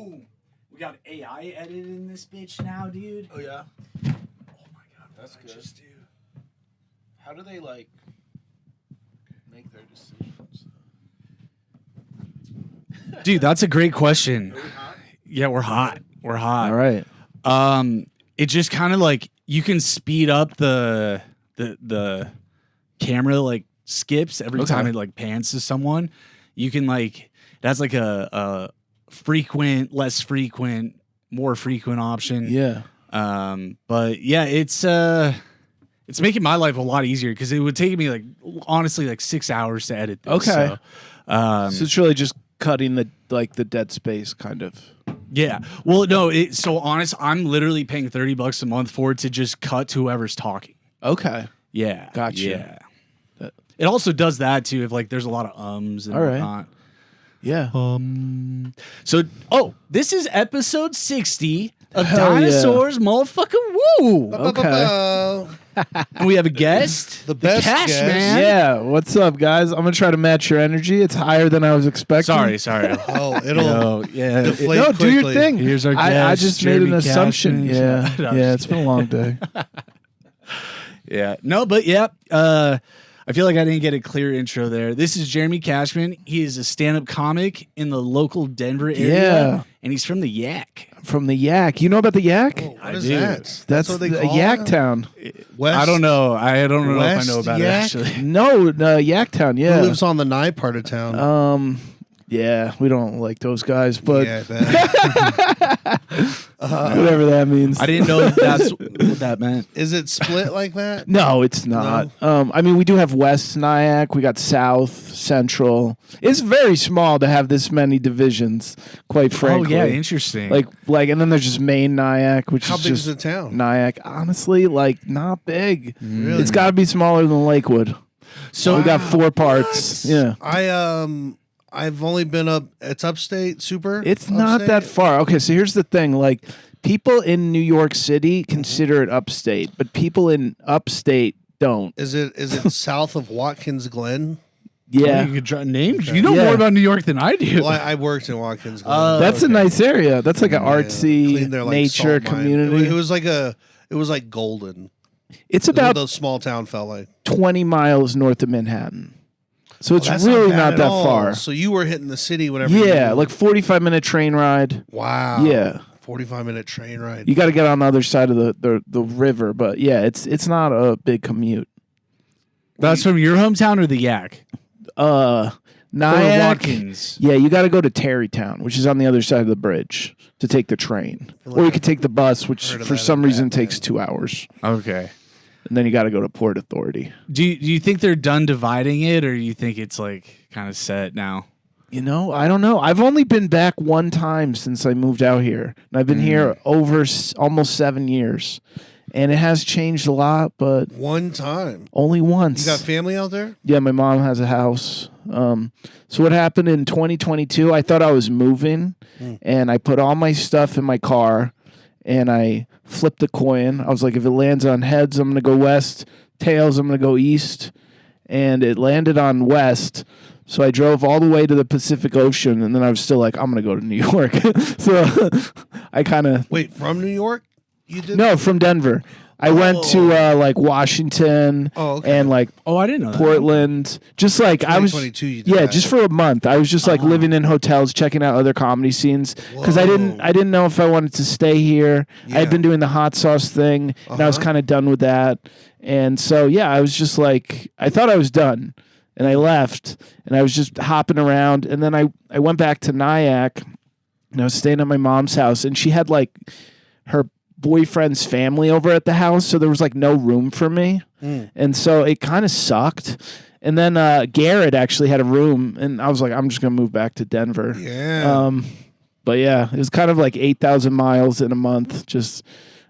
Boom. We got AI edited in this bitch now, dude. Oh yeah. Oh my god, That's good. Just do. How do they like make their decisions? Dude, that's a great question. Yeah, we're hot. We're hot. All right. It just kind of like you can speed up the camera like skips every time it like pans to someone. You can like it has like a frequent, less frequent, more frequent option. Yeah. But yeah, it's making my life a lot easier because it would take me like honestly like 6 hours to edit this. Okay. So it's really just cutting the dead space kind of. yeah. Well, no, so honest, I'm literally paying $30 a month for it to just cut to whoever's talking. Okay. Yeah. Gotcha. Yeah. It also does that too if like there's a lot of ums and whatnot. Yeah. So this is episode 60 of Hell Dinosaurs Motherfucking Woo. Okay. And we have a guest. The best Cash guest. Man. Yeah. What's up, guys? I'm gonna try to match your energy. It's higher than I was expecting. Sorry. Oh, it'll yeah. deflate No, do your quickly. thing. Here's our I guest, just made Jeremy an assumption. Cashman. Yeah. No, I'm Yeah. just It's been a long day. Yeah. No, but yeah. I feel like I didn't get a clear intro there. This is Jeremy Cashman. He is a stand-up comic in the local Denver area. Yeah. And he's from the Yak. From the Yak. You know about the Yak? Oh, what I is do. that? That's what they the call Yak it? Town. West, I don't know. I don't know if I West know about Yak? it actually. No, Yak Town. Who Yeah. lives on the Nye part of town? Yeah, we don't like those guys, but yeah, that. whatever that means. I didn't know that's what that meant. Is it split like that? No, it's not. I mean, we do have West Nyack. We got South, Central. It's very small to have this many divisions, quite frankly. Oh yeah, interesting. Like, and then there's just Main Nyack, which How is big just is the town? Nyack. Honestly, like, not big. Really? It's got to be smaller than Lakewood. So we got 4 parts. Yeah. I've only been up. It's upstate, super. It's not that far. Okay, so here's the thing. Like, people in New York City consider it upstate, but people in upstate don't. Is it south of Watkins Glen? Yeah. You could draw names. You know Yeah. more about New York than I do. Well, I worked in Watkins Glen. That's a nice area. That's like an Yeah, artsy cleaned their, like, nature salt mine. community. It was like golden. It's It's what about those small town felt like. 20 miles north of Manhattan. So it's That's really bad not at that all. far. So you were hitting the city whenever. Yeah, you like 45-minute train ride. wow. Yeah. 45-minute train ride. You got to get on the other side of the river, but yeah, it's not a big commute. That's from your hometown or the Yak? Nyack. Watkins. Yeah, you got to go to Tarrytown, which is on the other side of the bridge to take the train. like Or you could take the bus, which heard of for that some in reason Batman. takes 2 hours. Okay. And then you got to go to Port Authority. Do you think they're done dividing it, or you think it's like kind of set now? You know, I don't know. I've only been back one time since I moved out here. And I've been here over almost 7 years. And it has changed a lot, but One time. only once. You got family out there? Yeah, my mom has a house. So what happened in 2022, I thought I was moving, and I put all my stuff in my car, and I flipped a coin. I was like, if it lands on heads, I'm going to go west. Tails, I'm going to go east. And it landed on west. So I drove all the way to the Pacific Ocean, and then I was still like, I'm going to go to New York. So I kind of... Wait, from New York? You did? No, from Denver. I went to like Washington and like I didn't know that. Portland. Just like I was 2022 you did that. just for a month. I was just like living in hotels, checking out other comedy scenes because I didn't know if I wanted to stay here. I had been doing the hot sauce thing and I was kind of done with that. And so yeah, I was just like I thought I was done. And I left and I was just hopping around and then I went back to Nyack and I was staying at my mom's house and she had like her boyfriend's family over at the house, so there was like no room for me, and so it kind of sucked. And then Garrett actually had a room, and I was like, I'm just gonna move back to Denver. Yeah. But yeah, it was kind of like 8,000 miles in a month. Just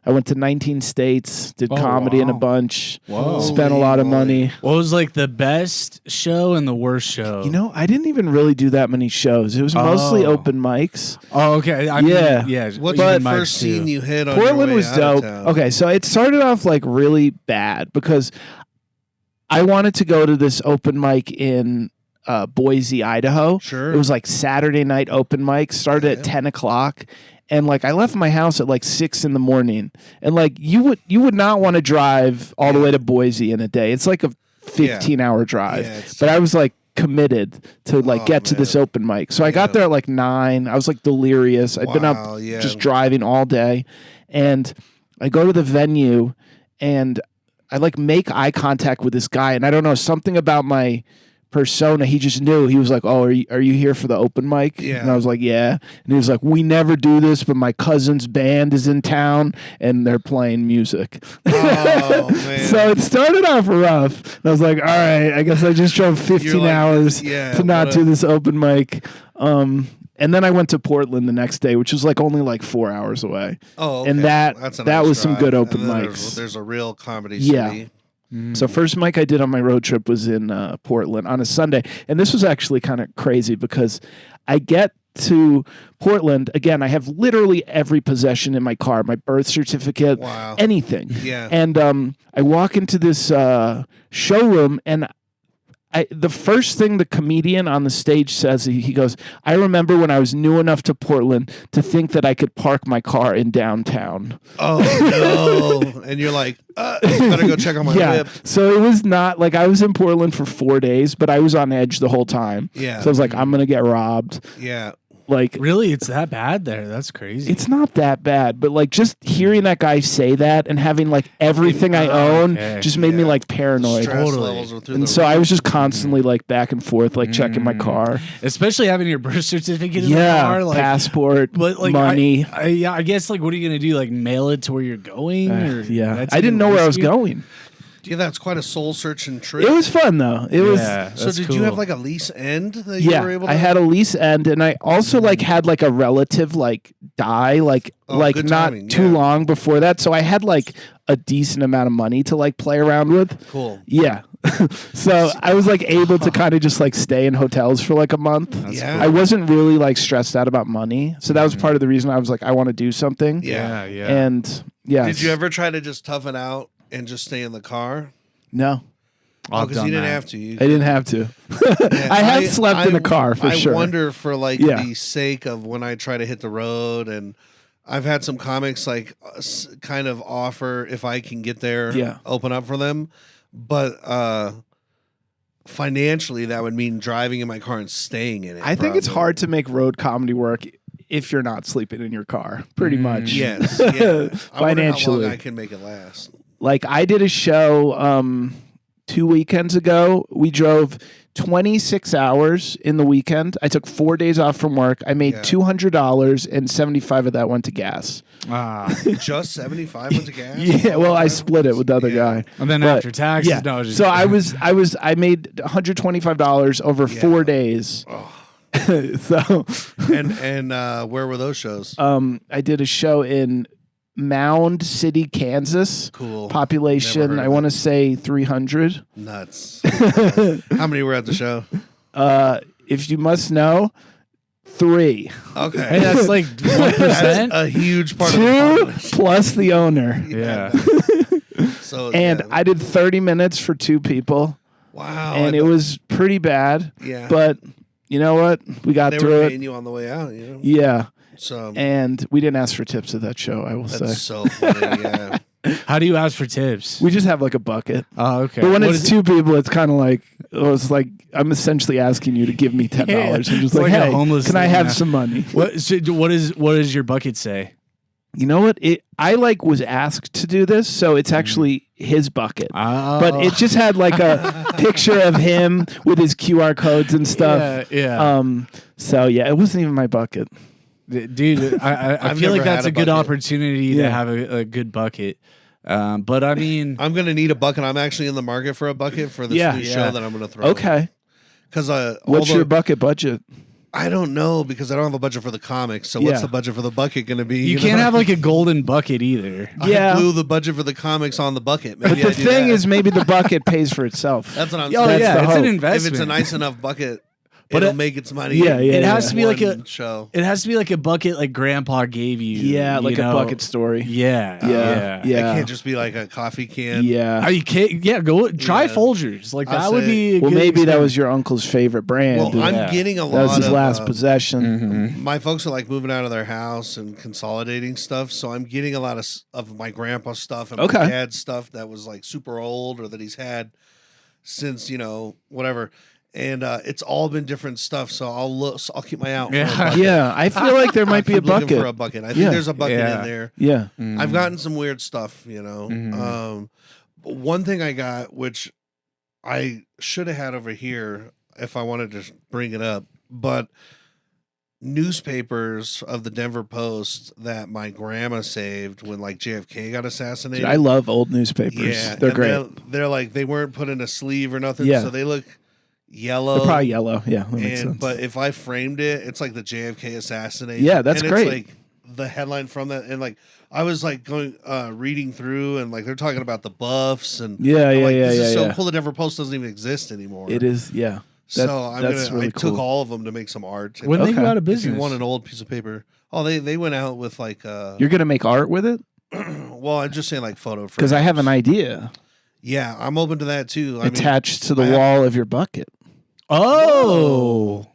I went to 19 states, did comedy in a bunch, spent a lot of money. What was like the best show and the worst show? You know, I didn't even really do that many shows. It was mostly open mics. Oh, okay. I Yeah. mean, yeah. What's open the mics first too. scene you hit on Portland your way was out of dope. town? Okay, so it started off like really bad because I wanted to go to this open mic in Boise, Idaho. Sure. It was like Saturday night open mic, started at 10 o'clock. And like I left my house at like 6 in the morning. And like you would not want to drive all the way to Boise in a day. It's like a 15-hour drive. Yeah, but I was like committed to like get to this open mic. So I got there at like 9. I was like delirious. I'd been up just driving all day. And I go to the venue and I like make eye contact with this guy. And I don't know, something about my persona, he just knew. He was like, "Oh, are you here for the open mic?" Yeah. And I was like, "Yeah." And he was like, "We never do this, but my cousin's band is in town and they're playing music." Oh man! So it started off rough. And I was like, "All right, I guess I just drove 15 hours to not do this open mic." And then I went to Portland the next day, which was like only like 4 hours away. Oh, okay. And that was some good open and mics. There's a real comedy city. So first mic I did on my road trip was in Portland on a Sunday. And this was actually kind of crazy because I get to Portland. Again, I have literally every possession in my car, my birth certificate, anything. Yeah. And I walk into this showroom and the first thing the comedian on the stage says, he goes, "I remember when I was new enough to Portland to think that I could park my car in downtown." Oh, no. And you're like, better go check on my whip. So it was not like I was in Portland for 4 days, but I was on edge the whole time. Yeah. So I was like, I'm going to get robbed. Yeah. Like, really, it's that bad there? That's crazy. It's not that bad, but like just hearing that guy say that and having like everything I own just made me like paranoid. Stress levels are through and the so roof. I was just constantly like back and forth, like checking my car. Especially having your birth certificate in the car, like passport, but like money. I guess like what are you gonna do? Like mail it to where you're going? Or I didn't know where I was going. Yeah, that's quite a soul-searching trip. It was fun though. It was. So did you have like a lease end that you were able to? I had a lease end, and I also like had like a relative like die like not timing, too long before that. So I had like a decent amount of money to like play around with. Cool. Yeah. So I was like able to kind of just like stay in hotels for like a month. That's cool. I wasn't really like stressed out about money. So that was part of the reason I was like, I want to do something. Yeah. And Did you ever try to just tough it out and just stay in the car? No. Oh, because you didn't have to. I didn't have to. I have slept in the car for sure. I wonder for like the sake of when I try to hit the road, and I've had some comics like kind of offer if I can get there, open up for them, but financially that would mean driving in my car and staying in it. I think it's hard to make road comedy work if you're not sleeping in your car, pretty much. Yes. Yeah. Financially, I wonder how long I can make it last. Like I did a show 2 weekends ago. We drove 26 hours in the weekend. I took 4 days off from work. I made $200 and 75 of that went to gas. Just 75 went to gas? Yeah, well, I split it with the other guy. And then after taxes, no. So I made $125 over 4 days. So and where were those shows? I did a show in Mound City, Kansas. Cool. Population, I want to say 300. Nuts. How many were at the show? If you must know, 3. Okay. And that's like 1%. That's a huge part 2 of the population. plus the owner. Yeah. So And I did 30 minutes for 2 people. Wow. And it was pretty bad. Yeah. But you know what? We got they through were it. paying you on the way out, you know? Yeah. So and we didn't ask for tips at that show, I will say. That's so funny, yeah. How do you ask for tips? We just have like a bucket. Oh, okay. But when it's 2 people, it's kind of like I'm essentially asking you to give me $10. I'm just like, hey, can I have some money? What does your bucket say? You know what? I like was asked to do this, so it's actually his bucket. Oh. But it just had like a picture of him with his QR codes and stuff. Yeah. So yeah, it wasn't even my bucket. Dude, I feel like that's a good opportunity to have a good bucket. But I mean, I'm gonna need a bucket. I'm actually in the market for a bucket for this new show that I'm gonna throw. Okay. Because what's your bucket budget? I don't know because I don't have a budget for the comics. So what's the budget for the bucket going to be? You can't have like a golden bucket either. I blew the budget for the comics on the bucket. Maybe but the thing is, maybe the bucket pays for itself. That's what I'm saying. That's it's an investment. If it's a nice enough bucket. it'll make its money. Yeah, yeah. It has to be like a show. It has to be like a bucket like Grandpa gave you. Yeah, like know? a bucket story. Yeah, Yeah. It can't just be like a coffee can. Yeah. Are you kidding? Yeah, go try Folgers. Like that would be. Well, maybe that was your uncle's favorite brand. Well, I'm getting a lot. That was his of, last possession. My folks are like moving out of their house and consolidating stuff, so I'm getting a lot of my grandpa's stuff and my dad's stuff that was like super old or that he's had since whatever. And it's all been different stuff, so I'll keep my eye out. For a bucket. Yeah, I feel like there might be a bucket. For a bucket, I think there's a bucket in there. Yeah, I've gotten some weird stuff, But one thing I got, which I should have had over here if I wanted to bring it up, but newspapers of the Denver Post that my grandma saved when like JFK got assassinated. Dude, I love old newspapers. Yeah, they're great. They're like they weren't put in a sleeve or nothing, so they look yellow. They're probably yellow. Yeah, that makes sense. But if I framed it, it's like the JFK assassination. Yeah, that's great. It's like the headline from that, and like I was like going reading through, and like they're talking about the buffs, and this is so cool. The Denver Post doesn't even exist anymore. It is, yeah. So I took all of them to make some art. When they go out of business, if you want an old piece of paper. Oh, they went out with like. You're gonna make art with it? Well, I'm just saying like photo. Because I have an idea. Yeah, I'm open to that too. Attached to the wall of your bucket. Oh.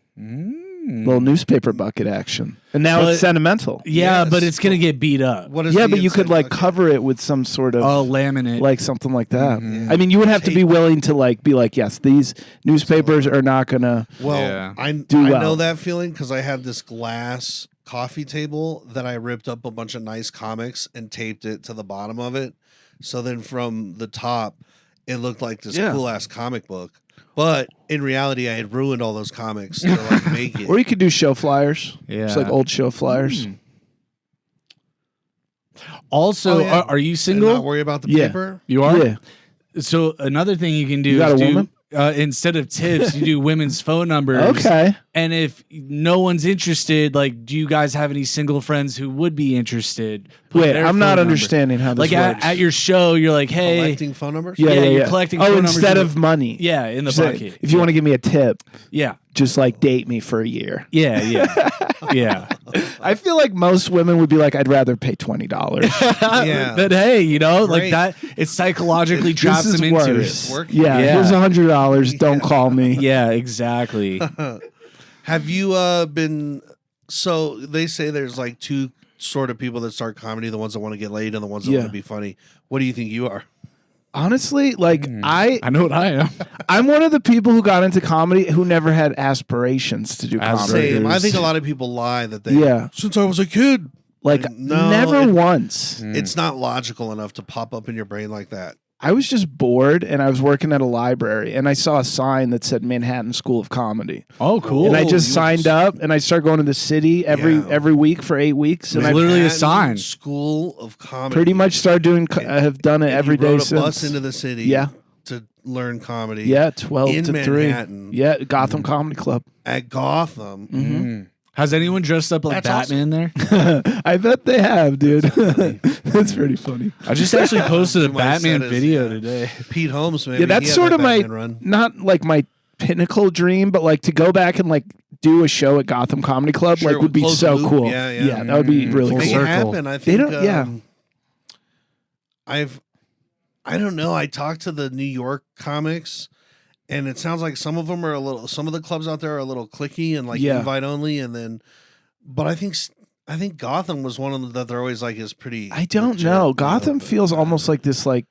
Little newspaper bucket action. And now it's sentimental. Yeah, but it's going to get beat up. What is but you could like cover it with some sort of laminate. Like something like that. I mean, you would have to be willing to like be like, yes, these newspapers are not going to I do well. know that feeling because I had this glass coffee table that I ripped up a bunch of nice comics and taped it to the bottom of it. So then from the top, it looked like this cool ass comic book. But in reality, I had ruined all those comics to like make it. Or you could do show flyers. Yeah. Just like old show flyers. Also, are you single? And not worry about the paper? You are? Yeah. So another thing you can do you got is a woman? Instead of tips, you do women's phone numbers. Okay. And if no one's interested, like, do you guys have any single friends who would be interested? Wait, I'm not understanding how this works. At your show, you're like, hey. Collecting phone numbers? Yeah, you're collecting phone numbers. Instead of money. Yeah, in the bucket. If you want to give me a tip. Yeah. Just like date me for a year. Yeah. Yeah. I feel like most women would be like, I'd rather pay $20. Yeah. But hey, like that, it psychologically traps them into it. Yeah. Here's $100. Don't call me. Yeah, exactly. Have you been? So they say there's like two sort of people that start comedy: the ones that want to get laid and the ones that want to be funny. What do you think you are? Honestly, like I know what I am. I'm one of the people who got into comedy who never had aspirations to do comedy. Same. I think a lot of people lie that they. Since I was a kid. Like never once. It's not logical enough to pop up in your brain like that. I was just bored, and I was working at a library, and I saw a sign that said Manhattan School of Comedy. Oh, cool! And I just signed up, and I started going to the city every week for 8 weeks. And I literally a sign. School of Comedy. Pretty much started doing. I have done it every day since. Rode a bus into the city. Yeah. To learn comedy. Yeah, 12 in to Manhattan. 3. Yeah, Gotham Comedy Club. At Gotham. Mm-hmm. Has anyone dressed up like Batman there? I bet they have, dude. That's pretty funny. I just actually posted a Batman video today. Pete Holmes, maybe. Yeah, that's sort of my not like my pinnacle dream, but like to go back and like do a show at Gotham Comedy Club would be so cool. Yeah, that would be really cool. Make it happen. I think, they don't. I don't know. I talked to the New York comics. And it sounds like some of them are some of the clubs out there are a little cliquey and like invite only. And but I think Gotham was one of them that they're always like is pretty. I don't know. Gotham feels almost like this like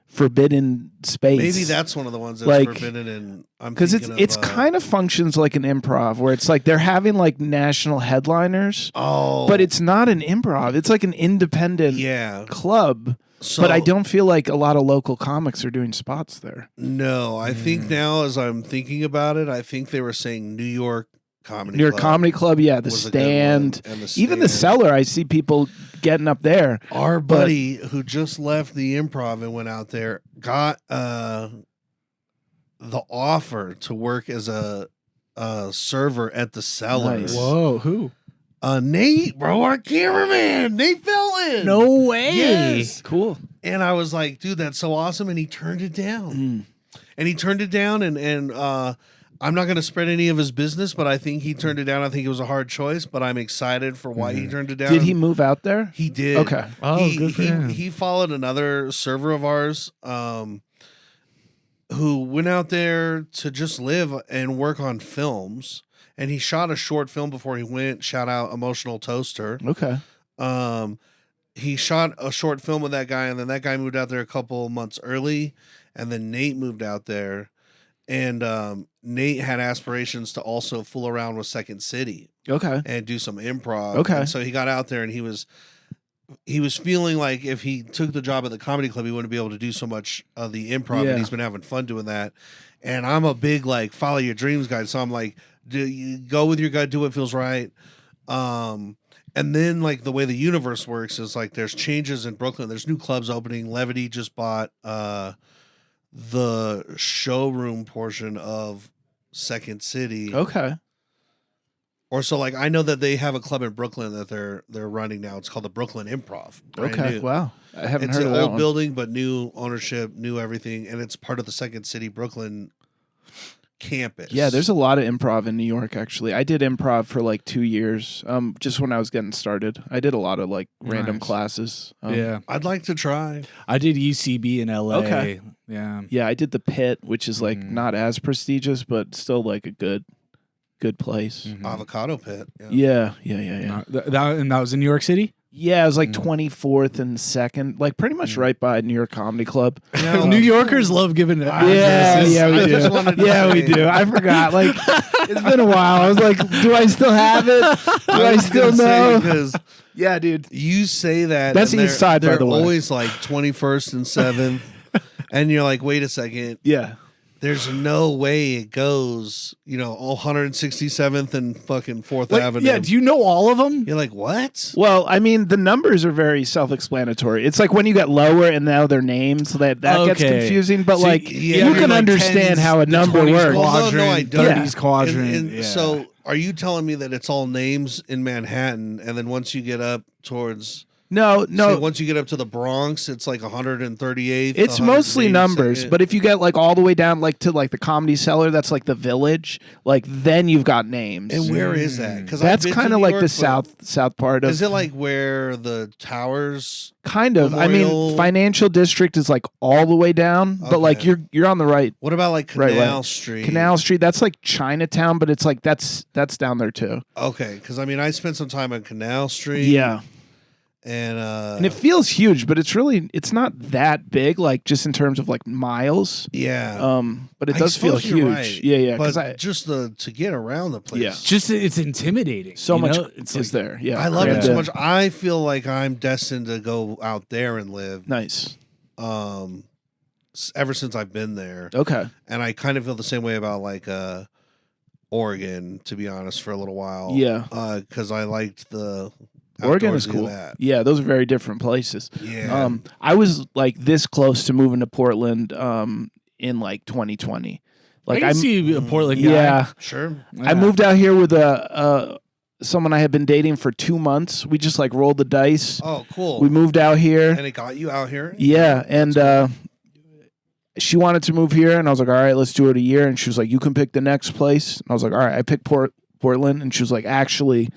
forbidden space. Maybe that's one of the ones that's forbidden. And because it's kind of functions like an improv where it's like they're having like national headliners. Oh, but it's not an improv. It's like an independent club. So, but I don't feel like a lot of local comics are doing spots there. No, I think now as I'm thinking about it, I think they were saying New York Comedy Club. New York Comedy Club, yeah, the Stand. Even the Cellar, I see people getting up there. Our buddy who just left the Improv and went out there got the offer to work as a server at the Cellar. Nice. Whoa, who? Nate, bro, our cameraman, Nate Felton. No way. Yes. Cool. And I was like, dude, that's so awesome. And he turned it down. And he turned it down. And I'm not going to spread any of his business, but I think he turned it down. I think it was a hard choice, but I'm excied for why he turned it down. Did he move out there? He did. Okay. Oh, good for him. He followed another server of ours who went out there to just live and work on films. And he shot a short film before he went. Shout out Emotional Toaster. Okay. He shot a short film with that guy, and then that guy moved out there a couple months early, and then Nate moved out there. And Nate had aspirations to also fool around with Second City. Okay. And do some improv. Okay. And so he got out there and he was feeling like if he took the job at the comedy club, he wouldn't be able to do so much of the improv. Yeah. And he's been having fun doing that. And I'm a big like follow your dreams guy. So I'm like, you go with your gut, do what feels right. And then like the way the universe works is like there's changes in Brooklyn. There's new clubs opening. Levity just bought the showroom portion of Second City. Okay. Or so like I know that they have a club in Brooklyn that they're running now. It's called the Brooklyn Improv. Brand Okay. new. Wow. I haven't It's heard an of that old one. building, but new ownership, new everything, and it's part of the Second City Brooklyn campus. Yeah, there's a lot of improv in New York, actually. I did improv for like 2 years, just when I was getting started. I did a lot of like random Nice. classes. Yeah. I'd like to try. I did UCB in LA. Okay. Yeah. Yeah, I did the Pit, which is like not as prestigious, but still like a good place. Avocado Pit. Yeah. And that was in New York City? Yeah, it was like 24th and 2nd, like pretty much right by New York Comedy Club. New Yorkers love giving it. Yeah, we I do. just wanted to Yeah, we say- do. I forgot. Like, it's been a while. I was like, do I still have it? Do I was still gonna say, know? because Yeah, dude. you say that. That's and East Side, by they're the way. always like 21st and 7th. And you're like, wait a second. Yeah. There's no way it goes, 167th and fucking 4th Like, Avenue. yeah, do you know all of them? You're like, what? Well, I mean, the numbers are very self-explanatory. It's like when you get lower and now they're names, so that gets Okay. confusing. But So like, yeah, you you're can like understand 10s, how a the number 20s works. Well, no, I don't. 30s quadrant. And yeah. So are you telling me that it's all names in Manhattan, and then once you get up towards... No. say once you get up to the Bronx, it's like 138th. It's mostly 182nd. numbers, but if you get like all the way down like to like the Comedy Cellar, that's like the Village, like then you've got names. And where is that? Because That's kind of like the south part of. Is it like where the towers? Kind of. I Memorial- mean, Financial District is like all the way down, but like Okay. you're on the right. What about like Right, Canal right. Street? Canal Street, that's like Chinatown, but it's like that's down there too. Okay, because I mean, I spent some time on Canal Street. Yeah. And it feels huge, but it's not that big, like just in terms of like miles. yeah. But it I does feel suppose you're huge. right. Yeah. But Because just to get around the place. Yeah. Just it's intimidating. so you much know? It's is like, there. Yeah, I love it crammed so in. much. I feel like I'm destined to go out there and live. Nice. Ever since I've been there, Okay. and I kind of feel the same way about like Oregon, to be honest, for a little while. Yeah. Because I liked the Oregon is outdoorsy of cool. that. Yeah, those are very different places. Yeah. I was like this close to moving to Portland in like 2020. Like I can see a Portland guy. yeah, Sure. I moved out here with someone I had been dating for 2 months. We just like rolled the dice. Oh, cool. We moved out here. And it got you out here? Yeah, and she wanted to move here, and I was like, all right, let's do it a year. And she was like, you can pick the next place. And I was like, all right, I picked Portland. And she was like, actually,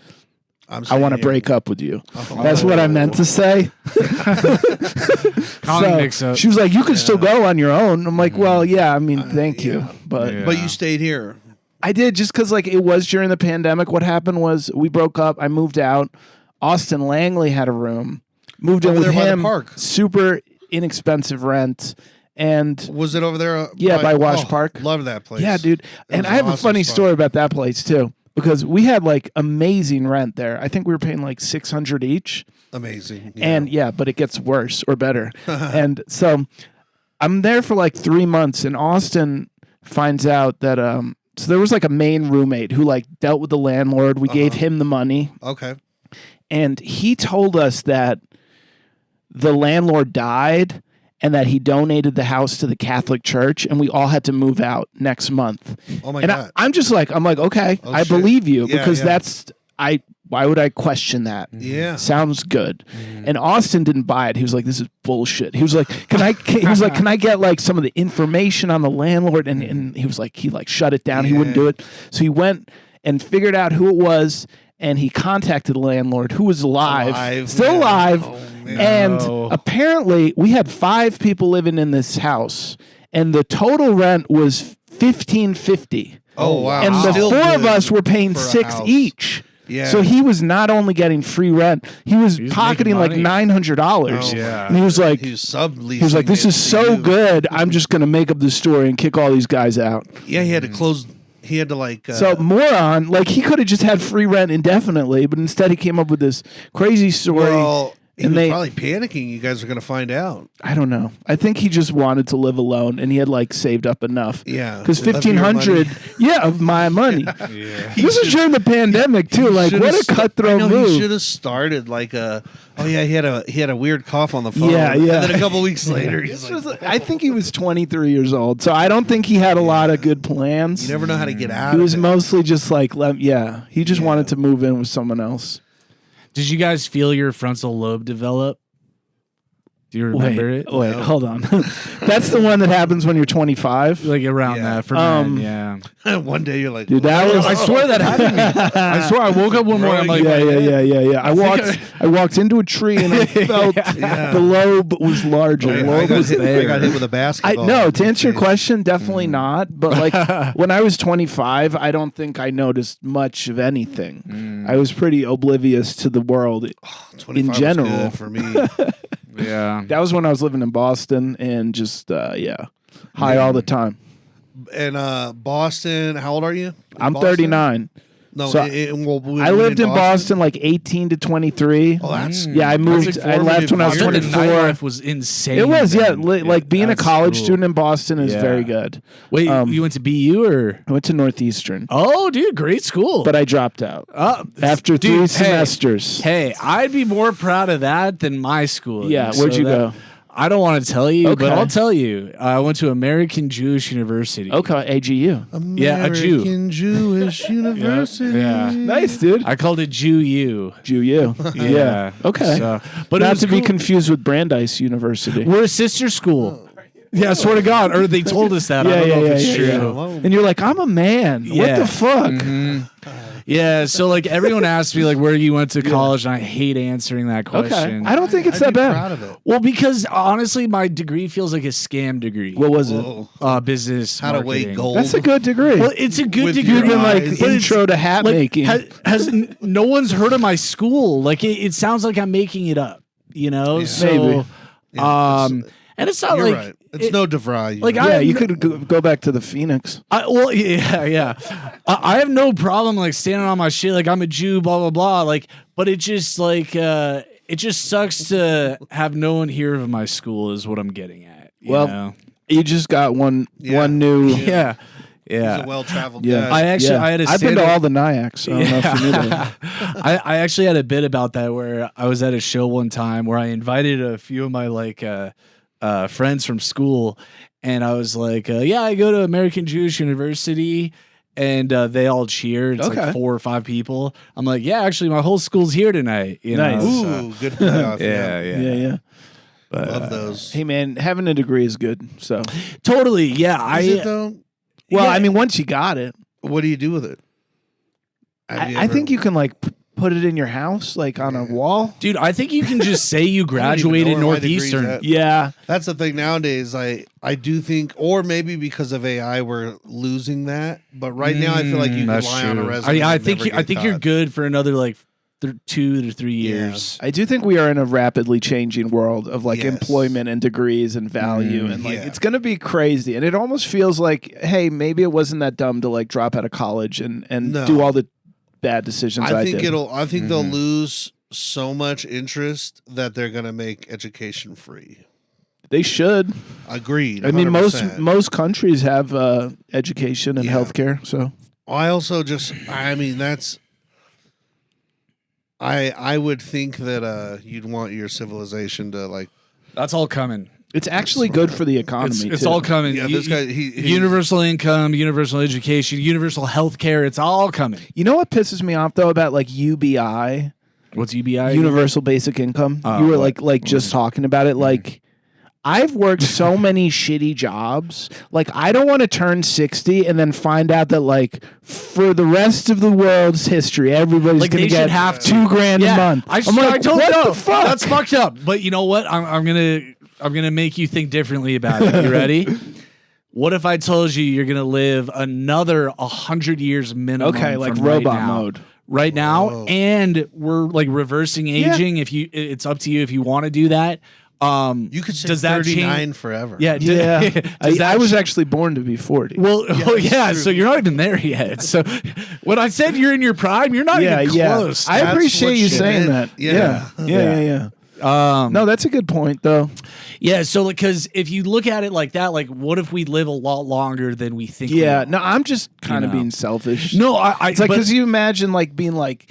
I want to break up with you. Oh. That's what I meant to say. Common mix-up. She was like, you can still go on your own. I'm like, well, yeah, I mean, thank you. But Yeah. But you stayed here. I did just because like it was during the pandemic. What happened was we broke up. I moved out. Austin Langley had a room. Moved in Over with there by the him. park. Super inexpensive rent. And Was it over there? Yeah, by Wash Park. Love that place. yeah, dude. And was I have an a awesome funny spot. story about that place too. Because we had like amazing rent there. I think we were paying like $600 each. Amazing. And yeah, but it gets worse or better. And so I'm there for like 3 months, and Austin finds out that so there was like a main roommate who like dealt with the landlord. We gave him the money, Okay. and he told us that the landlord died and that he donated the house to the Catholic Church, and we all had to move out next month. Oh my And God. I'm like, okay, Oh, I shit. believe you Yeah, because yeah. that's Why would I question that? Yeah. Sounds good. And Austin didn't buy it. He was like, this is bullshit. He was like, can I get like some of the information on the landlord? And he was like, he like shut it down. He wouldn't do it. So he went and figured out who it was, and he contacted the landlord, who was still alive. Oh, man. And apparently we had 5 people living in this house, and the total rent was $1,550. Oh, wow. And the Still 4 of good us were paying for a $6 house. each. Yeah. So he was not only getting free rent, he was pocketing like $900. Oh, yeah. And he was like, subleasing this is so good. I'm just going to make up this story and kick all these guys out. Yeah, he had to close. He had to like. So moron, like he could have just had free rent indefinitely, but instead he came up with this crazy story. Well, he and was probably panicking. You guys are going to find out. I don't know. I think he just wanted to live alone, and he had like saved up enough. Yeah, because of your $1,500, of my money. This was during the pandemic too. Like, what a cutthroat move! He should have started like a. Oh yeah, he had a weird cough on the phone. Yeah. And then a couple weeks later, he's like, I think he was 23 years old, so I don't think he had a lot of good plans. you never know how to get out. He was of it. mostly just like, he just wanted to move in with someone else. Did you guys feel your frontal lobe develop? Do you remember it? Wait, hold on. That's the one that happens when you're 25. Like around Yeah. that for men, yeah. One day you're like, Dude, that was. I swear that happened to me. I swear I woke up one morning. I'm like, Yeah. I walked into a tree and I felt the lobe was larger. I Lobe got was hit, there. I got hit with a basketball. No, to answer your question, definitely not. But like when I was 25, I don't think I noticed much of anything. I was pretty oblivious to the world 25 in was general. good for me. yeah. That was when I was living in Boston and just high all the time. And Boston, how old are you? I'm Boston? 39. No, So I lived in Boston like 18 to 23. Oh, that's I moved. I left when I was Your 24. nightlife was insane. It was, then. like being a That's college cool. student in Boston is Yeah. very good. Wait, you went to BU or? I went to Northeastern, Oh, dude, great school. but I dropped out after dude, 3 semesters. Hey, I'd be more proud of that than my school. Yeah, where'd you go? I don't want to tell you, Okay. but I'll tell you. I went to American Jewish University. Okay, AGU. Yeah, a Jew. American Jewish University. Yeah. Nice, dude. I called it Jew U. Jew U. Yeah. Okay. So, but it Not was to be cool. confused with Brandeis University. We're a sister school. Yeah, I swear to God. Or they told us that. I don't know if it's true. And you're like, I'm a man. What Yeah. the fuck? Yeah, so like everyone asked me like where you went to college, and I hate answering that Okay. question. I don't think it's I'd that be bad. proud of it. Well, because honestly, my degree feels like a scam degree. What was it? Whoa. Business. How to weigh marketing. gold. That's a good degree. Well, it's a good With degree. your Even like eyes. but it's- intro to hat like, making. no one's heard of my school. Like it sounds like I'm making it up. You know, Yeah. so Maybe. and it's not You're like right. It's no DeVry. like yeah, I- you could go back to the Phoenix. yeah. I have no problem like standing on my shit like I'm a Jew, blah blah blah. Like, but it just like it just sucks to have no one hear of my school is what I'm getting at. You Well, know? You just got one new. yeah. He's Yeah. a well-traveled Yeah. guy. I actually I had a I've been to stand-up- all the NIACs. So I don't know if you knew that. I actually had a bit about that where I was at a show one time where I invited a few of my like friends from school, and I was like, yeah, I go to American Jewish University, and they all cheered. It's Okay. like 4 or 5 people. I'm like, yeah, actually, my whole school's here tonight. You Nice. know? Ooh, good playoff. Yeah, Yeah. But, Love those. Hey man, having a degree is good. So, totally. Yeah, Is it though? well, Yeah. I mean, once you got it, What do you do with it? Have you I ever- think you can like put it in your house, like on a wall. dude, I think you can just say you graduated know where my degree's Northeastern. at. Yeah, That's the thing nowadays. I do think, or maybe because of AI, we're losing that. But right now, I feel like you can That's rely on a true. resume. I and think never I get think you're caught. good for another like 2 to 3 Yeah. years. I do think we are in a rapidly changing world of like Yes. employment and degrees and value, and like yeah. it's gonna be crazy. And it almost feels like, hey, maybe it wasn't that dumb to like drop out of college and No. do all the bad decisions I I think did. I think they'll lose so much interest that they're gonna make education free. They should. Agreed. I mean, 100%. most countries have education and Yeah. healthcare. So I also just, I mean, that's. I would think that you'd want your civilization to like. That's all coming. It's actually good for the economy. It's too. all coming. Yeah, this guy, universal income, universal education, universal health care. It's all coming. You know what pisses me off though about like UBI? What's UBI? Universal basic income. You were like just talking about it. Like I've worked so many shitty jobs. Like I don't want to turn 60 and then find out that like for the rest of the world's history, everybody's like gonna get have $2,000 a month. I told what the fuck? That's fucked up. But you know what? I'm gonna make you think differently about it. You ready? What if I told you you're gonna live another 100 years minimum? Okay, like from robot right mode. Right now, and we're like reversing aging. If it's up to you if you want to do that. You could say 39 forever. Yeah, I was actually born to be 40. Well, so you're not even there yet. So when I said you're in your prime, you're not even close. I appreciate you saying that. Yeah. No, that's a good point, though. Yeah, so because if you look at it like that, like what if we live a lot longer than we think? Yeah, no, I'm just kind of being selfish. No, it's like because you imagine like being like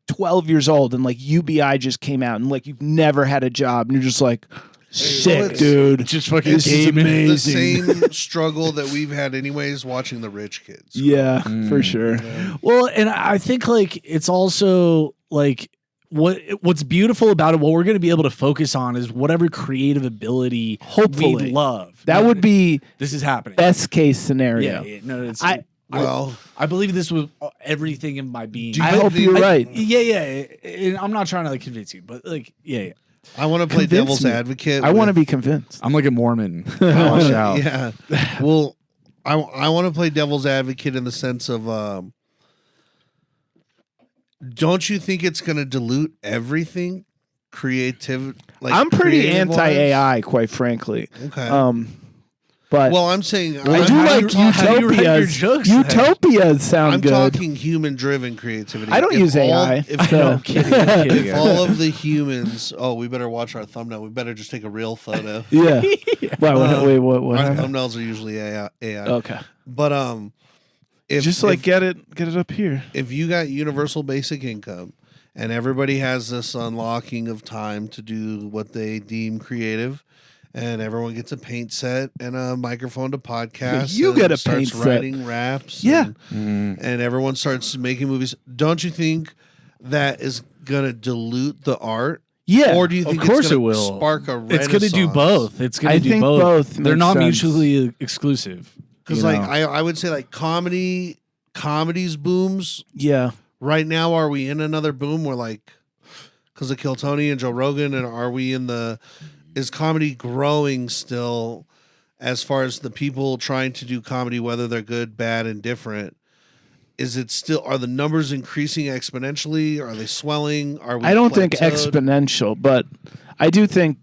12 years old and like UBI just came out and like you've never had a job and you're just like sick, dude. Just fucking this is amazing. The same struggle that we've had anyways watching the rich kids. Yeah, for sure. Yeah. Well, and I think like it's also like what's beautiful about it, what we're going to be able to focus on is whatever creative ability hopefully we love. That would be this is happening. Best case scenario. Yeah, no, it's I believe this was everything in my being. I hope you're right. Yeah. I'm not trying to like convince you, but like, yeah. I want to play devil's advocate. I want to be convinced. I'm like a Mormon. Watch out. Yeah. Well, I want to play devil's advocate in the sense of, don't you think it's going to dilute everything? Creative. Like I'm pretty anti-AI, quite frankly. Okay. But I'm saying I do like Utopias sound good. I'm talking human-driven creativity. I don't use AI. If all of the humans, we better watch our thumbnail. We better just take a real photo. Yeah. What? Our thumbnails are usually AI. Okay. But get it up here. If you got universal basic income and everybody has this unlocking of time to do what they deem creative. And everyone gets a paint set and a microphone to podcast. You get a paint set. Writing raps. Yeah. And everyone starts making movies. don't you think that is going to dilute the art? Yeah. Or do you think it will will spark a renaissance? It's going to do both. It's going to do both. They're not mutually exclusive. Because I would say like comedies booms. Yeah. Right now, are we in another boom? We're like, because of Kill Tony and Joe Rogan, and are we in the... Is comedy growing still as far as the people trying to do comedy, whether they're good, bad, and different? Is it still, are the numbers increasing exponentially? Are they swelling? I don't think exponential, but I do think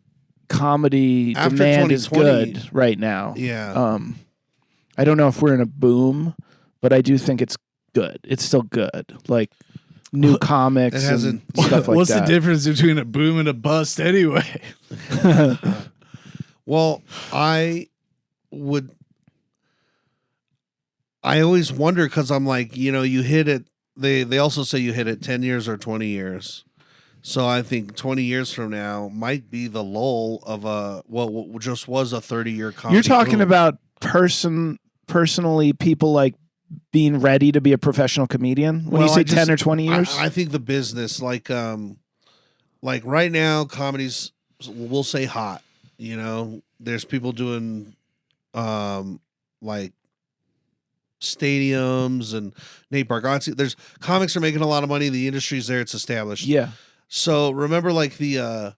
comedy after demand is good right now. Yeah. I don't know if we're in a boom, but I do think it's good. It's still good. Like new comics and stuff like that. What's the difference between a boom and a bust anyway? Well, I always wonder because I'm like, you hit it. They also say you hit it 10 years or 20 years. So I think 20 years from now might be the lull of what just was a 30-year comedy. You're talking boom. about personally people like being ready to be a professional comedian when you say 10 or 20 years? I think the business, like right now, comedies, we'll say hot. There's people doing like stadiums and Nate Bargatze. There's comics are making a lot of money. The industry's there. It's established. Yeah. So remember like the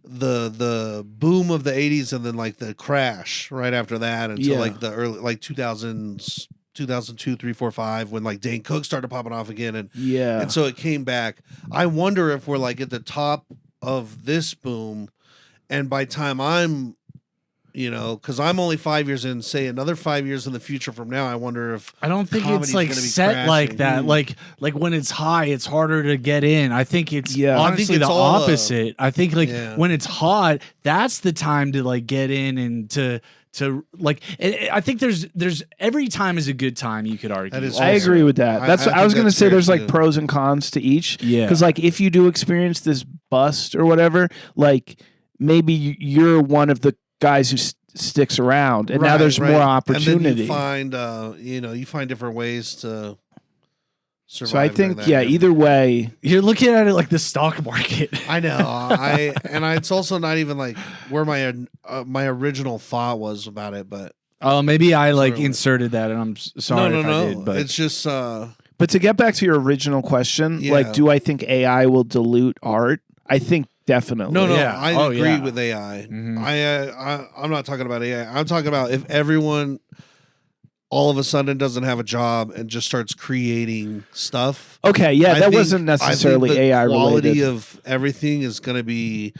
boom of the 80s and then like the crash right after that until like the early like 2000s. 2002, 3, 4, 5, when like Dane Cook started popping off again, and so it came back. I wonder if we're like at the top of this boom, and by time I'm, because I'm only 5 years in, say another 5 years in the future from now, I wonder if I don't think it's like set crashing. Like that. Like when it's high, it's harder to get in. I think it's honestly the opposite. I think when it's hot, that's the time to like get in and to like, I think there's every time is a good time, you could argue. I agree with that. I was going to say there's like pros and cons to each. Yeah. Because like if you do experience this bust or whatever, like maybe you're one of the guys who sticks around, and now there's more opportunity. And then you find different ways to survive. So I think, either way, you're looking at it like the stock market. I know. It's also not even like where my original thought was about it, but maybe I inserted that, and I'm sorry if I did. But it's just. But to get back to your original question, do I think AI will dilute art? I think definitely. No, I agree with AI. Mm-hmm. I'm not talking about AI. I'm talking about if everyone all of a sudden doesn't have a job and just starts creating stuff. Okay, that wasn't necessarily AI related. The quality of everything is going to be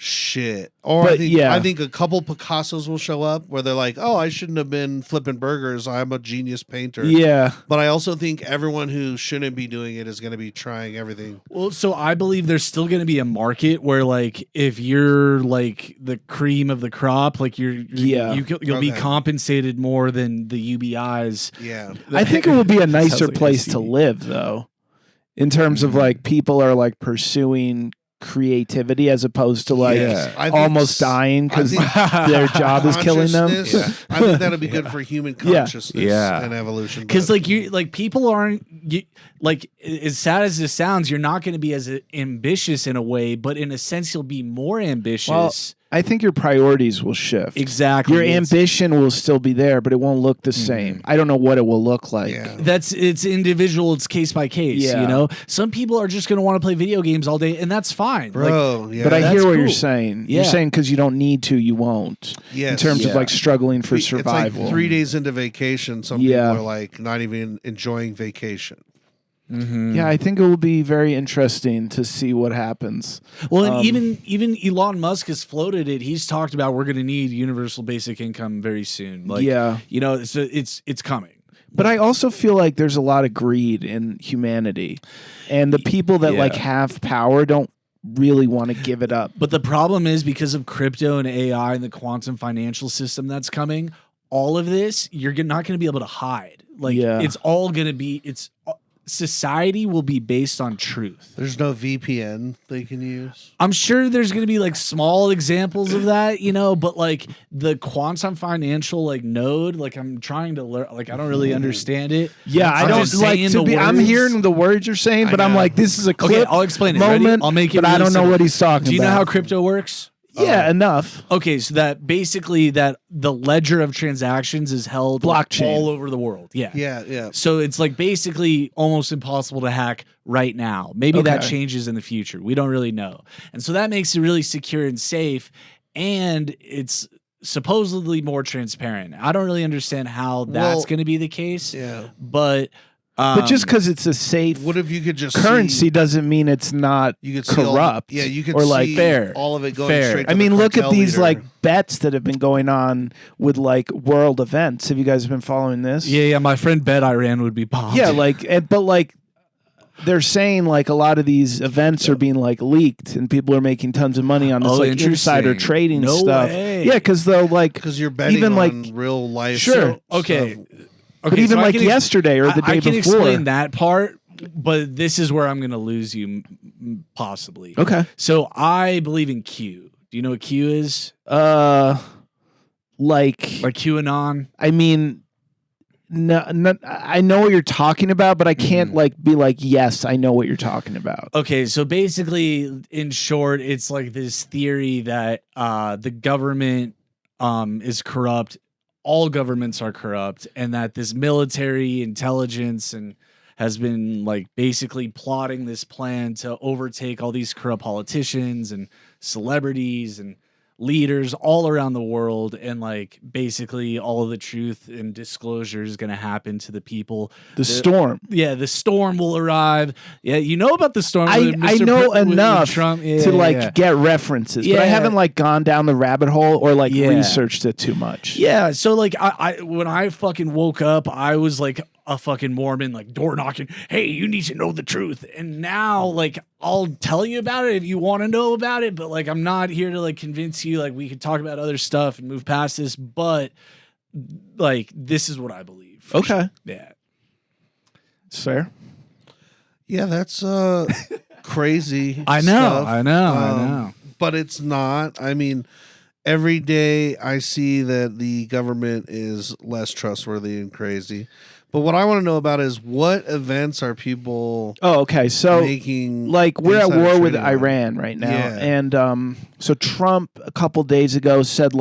shit. Or I think a couple Picassos will show up where they're like, oh, I shouldn't have been flipping burgers. I'm a genius painter. Yeah. But I also think everyone who shouldn't be doing it is going to be trying everything. Well, so I believe there's still going to be a market where if you're the cream of the crop, you'll be compensated more than the UBIs. Yeah. I think it would be a nicer place to live though. In terms of people are pursuing creativity as opposed to almost dying because their job is killing them. Yeah. I think that'll be good for human consciousness and evolution. Because people aren't as sad as this sounds, you're not going to be as ambitious in a way, but in a sense you'll be more ambitious. Well, I think your priorities will shift. Exactly. Your ambition will still be there, but it won't look the same. I don't know what it will look like. Yeah. It's individual. It's case by case. Yeah. Some people are just going to want to play video games all day, and that's fine. Bro, but I hear what you're saying. You're saying because you don't need to, you won't. Yes. In terms of struggling for survival. It's 3 days into vacation. Some people are not even enjoying vacation. Mm-hmm. Yeah, I think it will be very interesting to see what happens. Well, and even Elon Musk has floated it. He's talked about we're going to need universal basic income very soon. It's coming. But I also feel like there's a lot of greed in humanity, and the people that have power don't really want to give it up. But the problem is because of crypto and AI and the quantum financial system that's coming, all of this you're not going to be able to hide. It's all going to be society will be based on truth. There's no VPN they can use. I'm sure there's going to be small examples of that, but the quantum financial node, I'm trying to learn, I don't really understand it. Yeah, I don't I'm hearing the words you're saying, but I'm this is a clip. Okay, I'll explain it. Moment, Ready? I'll make it. But really I don't know simple. what he's talking about. Do you know how crypto works? Yeah, enough. Okay, so that basically that the ledger of transactions is held blockchain all over the world. Yeah. Yeah. So it's basically almost impossible to hack right now. Maybe that changes in the future. We don't really know. And so that makes it really secure and safe, and it's supposedly more transparent. I don't really understand how that's going to be the case. Yeah. But just because it's a safe what if you could just currency doesn't mean it's not corrupt. You could or see fair. all of it going fair. straight to I mean, look at these leader. bets that have been going on with world events. Have you guys been following this? Yeah. My friend bet Iran would be bombed. Yeah, but they're saying a lot of these events are being leaked and people are making tons of money on this insider trading stuff. Way. Yeah, because because you're betting even on real life. Sure. Okay. Stuff. But even yesterday or the day before. I can explain that part, but this is where I'm going to lose you possibly. Okay. So I believe in Q. Do you know what Q is? Like QAnon? I mean, no, I know what you're talking about, but I can't be yes, I know what you're talking about. Okay, so basically, in short, it's this theory that the government is corrupt. All governments are corrupt, and that this military intelligence has been basically plotting this plan to overtake all these corrupt politicians and celebrities and leaders all around the world, and basically all of the truth and disclosure is going to happen to the people. The storm. Yeah, the storm will arrive. Yeah, you know about the storm. I know enough Trump. to get references, but I haven't gone down the rabbit hole or researched it too much. Yeah, so I when I fucking woke up, I was a fucking Mormon, door knocking. Hey, you need to know the truth. And now, I'll tell you about it if you want to know about it. But I'm not here to convince you. We could talk about other stuff and move past this. But this is what I believe. Okay. Sure. Yeah. It's fair. Yeah, that's crazy. I know. Stuff. I know. But it's not. I mean, every day I see that the government is less trustworthy and crazy. But what I want to know about is what events are people so making like we're at war with trading on? Iran right now. Yeah. And so Trump a couple days ago said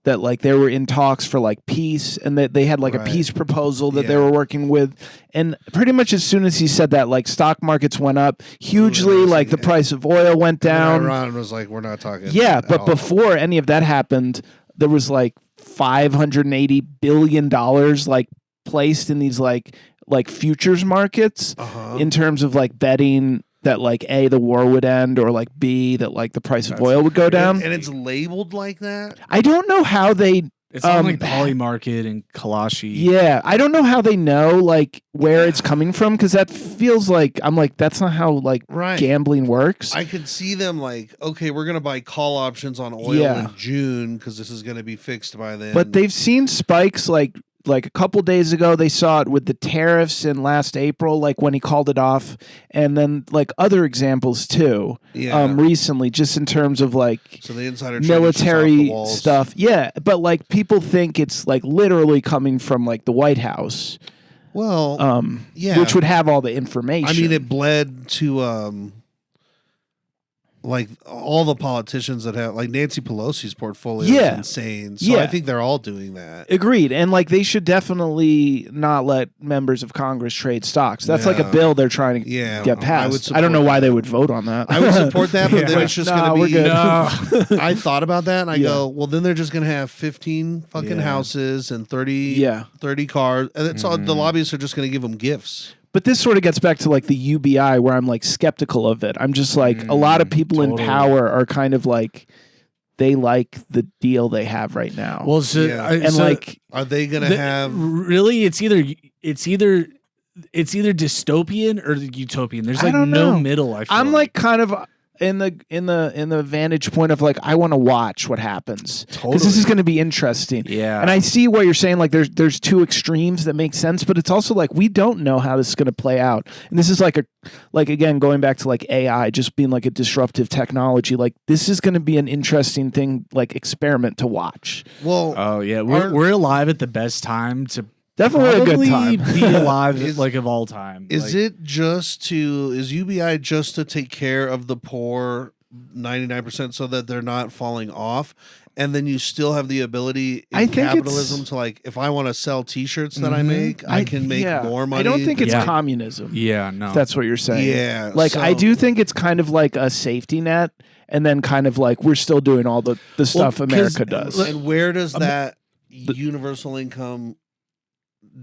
that they were in talks for like peace, and that they had like a peace proposal that they were working with. And pretty much as soon as he said that, like stock markets went up hugely, like the price of oil went down. Iran was like, we're not talking. Yeah, but before any of that happened, there was like $580 billion like placed in these like futures markets in terms of like betting that like A, the war would end, or like B, that like the price of oil would go down. And it's labeled like that? I don't know how they... It's on like Polymarket and Kalashi. Yeah, I don't know how they know like where it's coming from, because that feels like, I'm like, that's not how like gambling works. I could see them like, okay, we're going to buy call options on oil in June because this is going to be fixed by then. But they've seen spikes like a couple days ago. They saw it with the tariffs in last April, like when he called it off, and then like other examples too. Recently, just in terms of like so the insider military stuff. Yeah, but like people think it's like literally coming from like the White House. Well, which would have all the information. I mean, it bled to like all the politicians that have like Nancy Pelosi's portfolio is insane. So I think they're all doing that. Agreed. And like they should definitely not let members of Congress trade stocks. That's like a bill they're trying to get passed. I don't know why they would vote on that. I would support that, but then it's just going to be good. I thought about that and I go, well, then they're just going to have 15 fucking houses and 30 cars. And it's all, the lobbyists are just going to give them gifts. But this sort of gets back to like the UBI, where I'm like skeptical of it. I'm just like, a lot of people in power are kind of like, they like the deal they have right now. Well, so, are they going to have really? It's either dystopian or utopian. There's like no middle. I'm like kind of in the vantage point of like, I want to watch what happens, because this is going to be interesting. And I see what you're saying, like there's two extremes that make sense, but it's also like we don't know how this is going to play out. And this is like again going back to like AI just being like a disruptive technology. Like this is going to be an interesting thing, like experiment to watch. Well, we're alive at the best time to definitely a good time. Be alive like of all time. Is it just is UBI just to take care of the poor 99% so that they're not falling off? And then you still have the ability in capitalism to like, if I want to sell T-shirts that I make, I can make more money. I don't think it's communism. Yeah, no. If that's what you're saying. Yeah. Like I do think it's kind of like a safety net, and then kind of like we're still doing all the stuff America does. And where does that universal income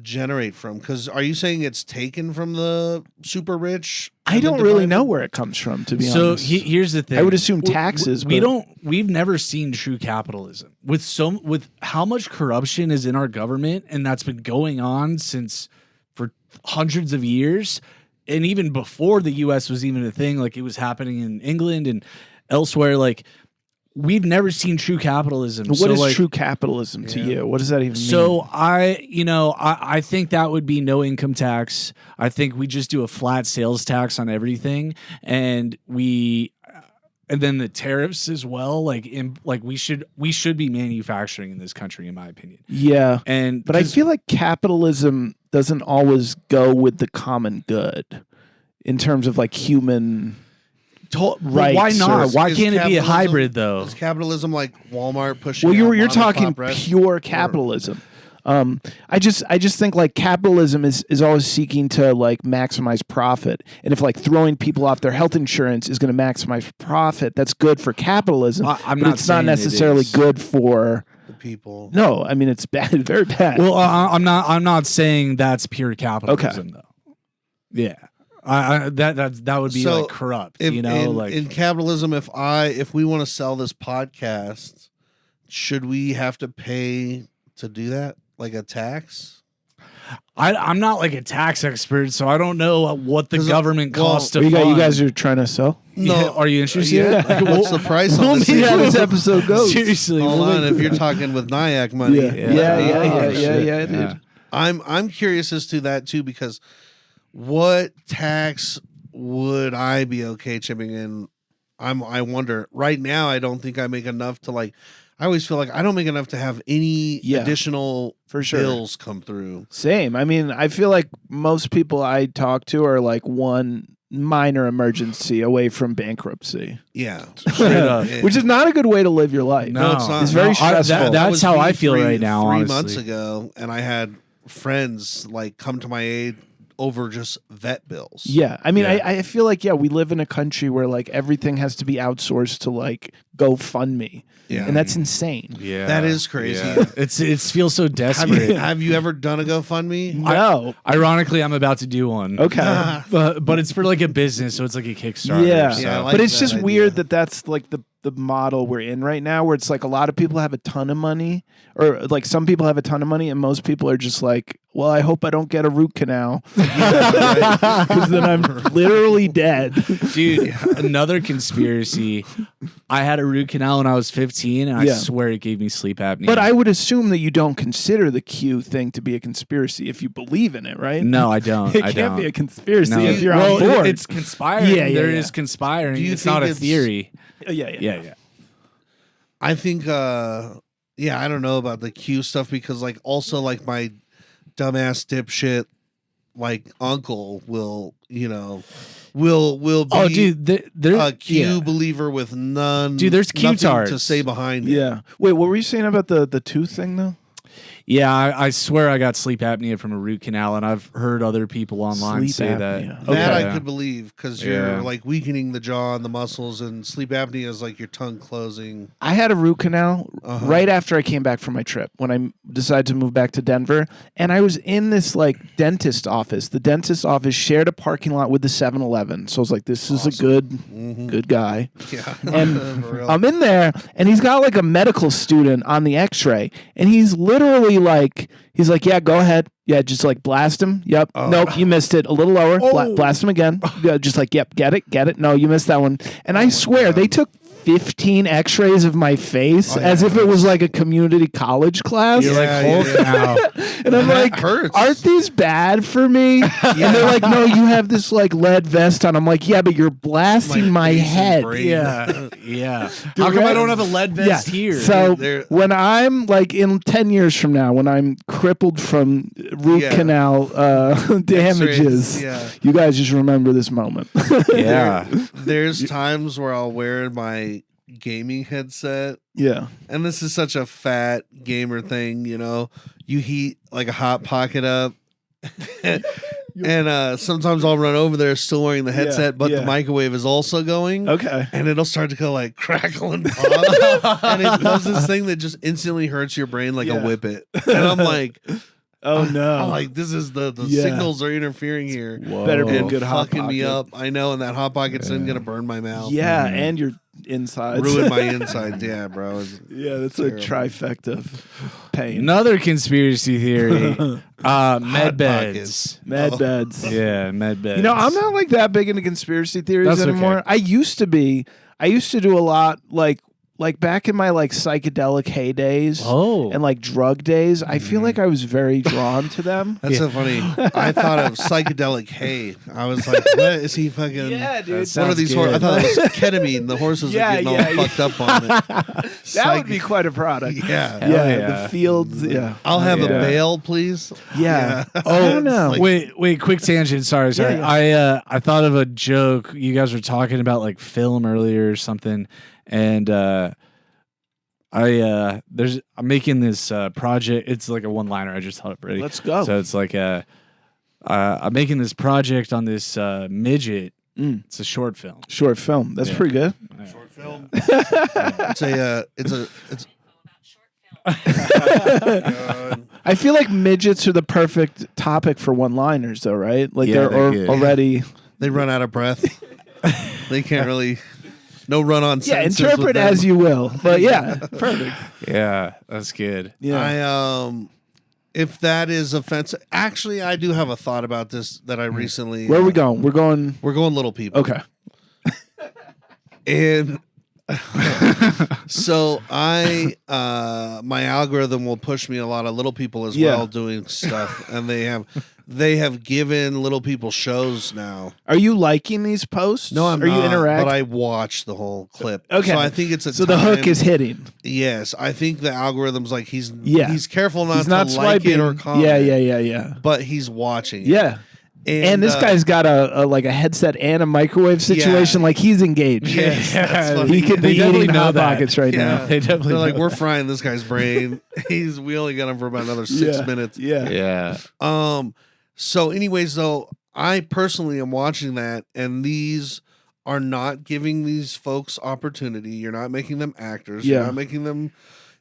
generate from? Because are you saying it's taken from the super rich? I don't really know where it comes from, to be honest. So here's the thing. I would assume taxes. We've never seen true capitalism with how much corruption is in our government, and that's been going on for hundreds of years, and even before the U.S. was even a thing. Like it was happening in England and elsewhere. Like we've never seen true capitalism. What is true capitalism to you? What does that even mean? So I think that would be no income tax. I think we just do a flat sales tax on everything, and then the tariffs as well. Like we should be manufacturing in this country, in my opinion. Yeah, but I feel like capitalism doesn't always go with the common good in terms of like human. Right? Why not? Why can't it be a hybrid though? Is capitalism like Walmart pushing? Well, you're talking pure capitalism. I just think like capitalism is always seeking to like maximize profit, and if like throwing people off their health insurance is going to maximize profit, that's good for capitalism. It's not necessarily good for the people. No, I mean it's bad, very bad. Well, I'm not saying that's pure capitalism though. Yeah. That would be like corrupt, in capitalism. If we want to sell this podcast, should we have to pay to do that, like a tax? I'm not like a tax expert, so I don't know what the government costs to fund. You guys are trying to sell? No, yeah, are you interested? Yeah. Like, what's the price on this? See how this episode goes. Seriously, hold on. If you're talking with Nyack money, yeah, dude. I'm curious as to that too, because what tax would I be okay chipping in? I wonder. Right now, I don't think I make enough to like. I always feel like I don't make enough to have any additional for sure bills come through. Same. I mean, I feel like most people I talk to are like one minor emergency away from bankruptcy. Yeah. Which is not a good way to live your life. No, it's not. It's very stressful. That's how I feel right now, 3 honestly. months ago, and I had friends like come to my aid over just vet bills. Yeah. I mean, I feel like, we live in a country where like everything has to be outsourced to like GoFundMe. Yeah. And that's insane. Yeah. That is crazy. Yeah. It feels so desperate. Have you ever done a GoFundMe? No. Ironically, I'm about to do one. Okay. But it's for like a business, so it's like a Kickstarter. Yeah. So. Yeah, I like but it's that just idea. weird that that's like the model we're in right now, where it's like a lot of people have a ton of money, or like some people have a ton of money, and most people are just like, well, I hope I don't get a root canal because then I'm literally dead. Dude, another conspiracy. I had a root canal when I was 15, and I swear it gave me sleep apnea. But I would assume that you don't consider the Q thing to be a conspiracy if you believe in it, right? No, I don't. It can't be a conspiracy if you're on board. It's conspiring. There is conspiring. It's not a theory. Yeah. I think I don't know about the Q stuff, because like also like my dumbass dipshit like uncle will be a Q believer with none. Dude, there's Q-tards to say behind it. Yeah. Wait, what were you saying about the tooth thing though? Yeah, I swear I got sleep apnea from a root canal, and I've heard other people online say that. That I could believe, because you're like weakening the jaw and the muscles, and sleep apnea is like your tongue closing. I had a root canal right after I came back from my trip when I decided to move back to Denver, and I was in this like dentist office. The dentist office shared a parking lot with the 7-Eleven, so I was like, "This is a good guy." Yeah, and I'm in there, and he's got like a medical student on the X-ray, and he's literally like, yeah, go ahead. Yeah, just like blast him. Yep. Nope, you missed it. A little lower. Blast him again. Just like, yep, get it. No, you missed that one. And I swear, they took 15 X-rays of my face as if it was like a community college class. You're like, now. And I'm like, hurts. Aren't these bad for me? And they're like, no, you have this like lead vest on. I'm like, yeah, but you're blasting my head. Yeah. How come I don't have a lead vest here? So when I'm like in 10 years from now, when I'm crippled from root canal damages, you guys just remember this moment. There's times where I'll wear my gaming headset. Yeah. And this is such a fat gamer thing, you know. You heat like a hot pocket up. And sometimes I'll run over there still wearing the headset, but the microwave is also going. Okay. And it'll start to go like crackle and pop. And it does this thing that just instantly hurts your brain like a whippet. And I'm like, oh no! I'm like, this is the signals are interfering here. Whoa. Better be a good hot fucking pocket. me up. I know, and that hot pocket's then gonna burn my mouth. Yeah, and your insides. Ruin my insides. Yeah, bro. Yeah, that's terrible. A trifecta of pain. Another conspiracy theory. Med beds. Med beds. Yeah, med beds. You know, I'm not like that big into conspiracy theories anymore. Okay. I used to be. I used to do a lot like back in my like psychedelic heydays and like drug days. I feel like I was very drawn to them. That's so funny. I thought of psychedelic hay. I was like, what is he fucking? Yeah, dude. What are these horses? I thought it was ketamine. The horses are getting all fucked up on it. That would be quite a product. Yeah. The fields. Yeah. I'll have a bale, please. Yeah. Oh, I don't know. Wait, quick tangent. Sorry. Yeah. I thought of a joke. You guys were talking about like film earlier or something. And I'm making this project. It's like a one-liner. I just thought it ready. Let's go. So it's like I'm making this project on this midget. It's a short film. Short film. That's pretty good. Yeah. Short film. It's I feel like midgets are the perfect topic for one-liners, though, right? Like Yeah, they're already. They run out of breath. They can't really. No run-on sentences. Yeah, interpret as you will. But perfect. Yeah, that's good. Yeah. If that is offensive, actually, I do have a thought about this that I recently. Where are we going? We're going Little People. Okay. And So my algorithm will push me a lot of little people as well doing stuff, and they have given little people shows now. Are you liking these posts? No, I'm not. Are you interacting? But I watched the whole clip. Okay, so I think it's the hook is hitting. Yes, I think the algorithm's like he's careful not to swiping. Like it or comment. Yeah. But he's watching. Yeah. And this guy's got a headset and a microwave situation. Like he's engaged. Yes, that's funny. He could be eating Hot Pockets right now. They're like, we're frying this guy's brain. We only got him for about another 6 minutes. Yeah. So, anyways, though, I personally am watching that, and these are not giving these folks opportunity. You're not making them actors. You're not making them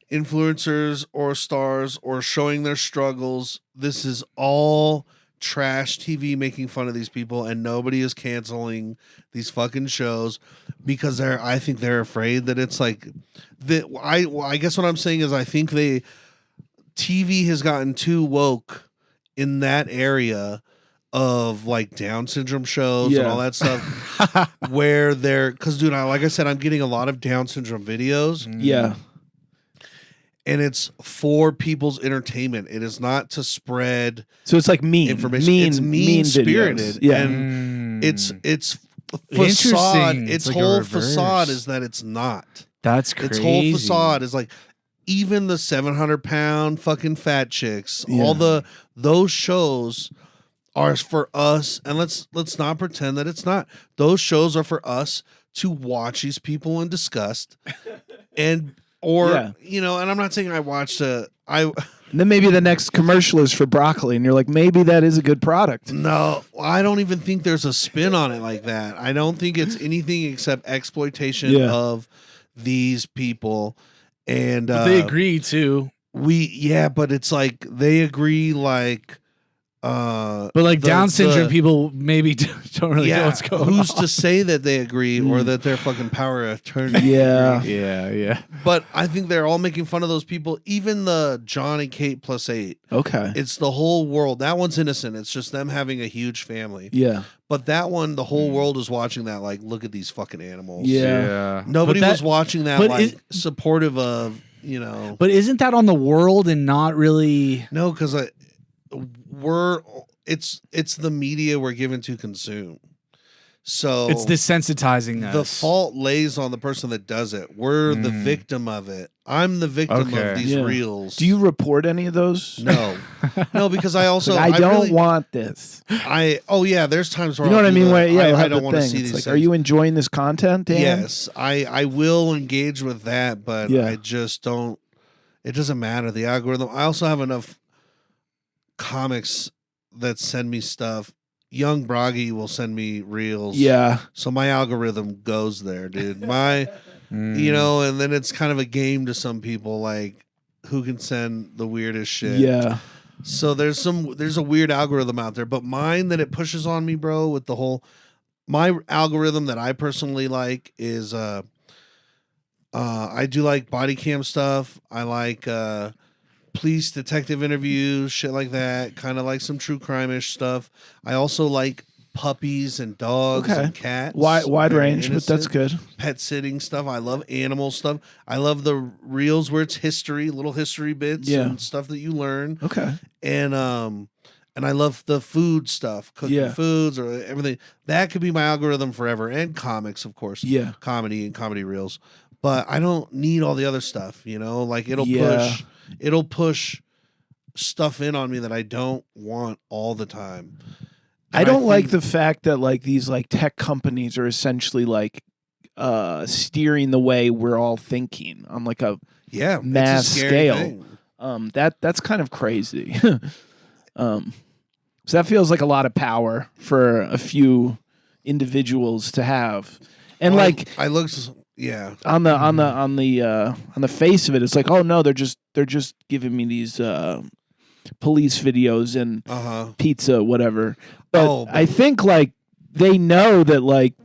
influencers or stars or showing their struggles. This is all trash TV making fun of these people, and nobody is canceling these fucking shows because I think they're afraid that it's like I guess what I'm saying is I think TV has gotten too woke in that area of like Down syndrome shows and all that stuff where because dude, like I said, I'm getting a lot of Down syndrome videos. And it's for people's entertainment. It is not to spread. So it's like information. It's mean spirited. Yeah. And it's facade. Its like whole facade is that it's not. That's crazy. Its whole facade is like even the 700-pound fucking fat chicks. All those shows are for us, and let's not pretend that it's not. Those shows are for us to watch these people in disgust and. You know, and I'm not saying I watched then maybe the next commercial is for broccoli, and you're like, maybe that is a good product. No, I don't even think there's a spin on it like that. I don't think it's anything except exploitation of these people, and but they agree too. But it's like they agree like. But like Down syndrome people maybe don't really know what's going on. Who's to say that they agree or that they're fucking power of attorney? Yeah. But I think they're all making fun of those people. Even the John and Kate +8. Okay. It's the whole world. That one's innocent. It's just them having a huge family. Yeah. But that one, the whole world is watching that. Like, look at these fucking animals. Yeah. Nobody was watching that like supportive of, you know. But isn't that on the world and not really? No, because it's the media we're given to consume. So it's desensitizing us. The fault lays on the person that does it. We're the victim of it. I'm the victim of these reels. Do you report any of those? No. No, because I also I don't really want this. There's times where you know what I mean? I don't want to see these like, things. are you enjoying this content, Dan? Yes, I will engage with that, but I just don't. It doesn't matter the algorithm. I also have enough comics that send me stuff. Young Broggy will send me reels. Yeah. So my algorithm goes there, dude. You know, and then it's kind of a game to some people, like who can send the weirdest shit. Yeah. So there's a weird algorithm out there, but mine that it pushes on me, bro, with my algorithm that I personally like is I do like body cam stuff. I like police detective interviews, shit like that. Kind of like some true crime-ish stuff. I also like puppies and dogs and cats. Wide range, innocent. but that's good. Pet sitting stuff. I love animal stuff. I love the reels where it's history, little history bits and stuff that you learn. Okay. And I love the food stuff, cooking foods or everything. That could be my algorithm forever. And comics, of course. Yeah. Comedy and comedy reels. But I don't need all the other stuff, you know? Like it'll push stuff in on me that I don't want all the time. I don't like the fact that like these like tech companies are essentially like steering the way we're all thinking on like a mass scale. That's kind of crazy. So that feels like a lot of power for a few individuals to have. And on the face of it, it's like, oh no, they're just giving me these police videos and pizza, whatever. But I think like they know that like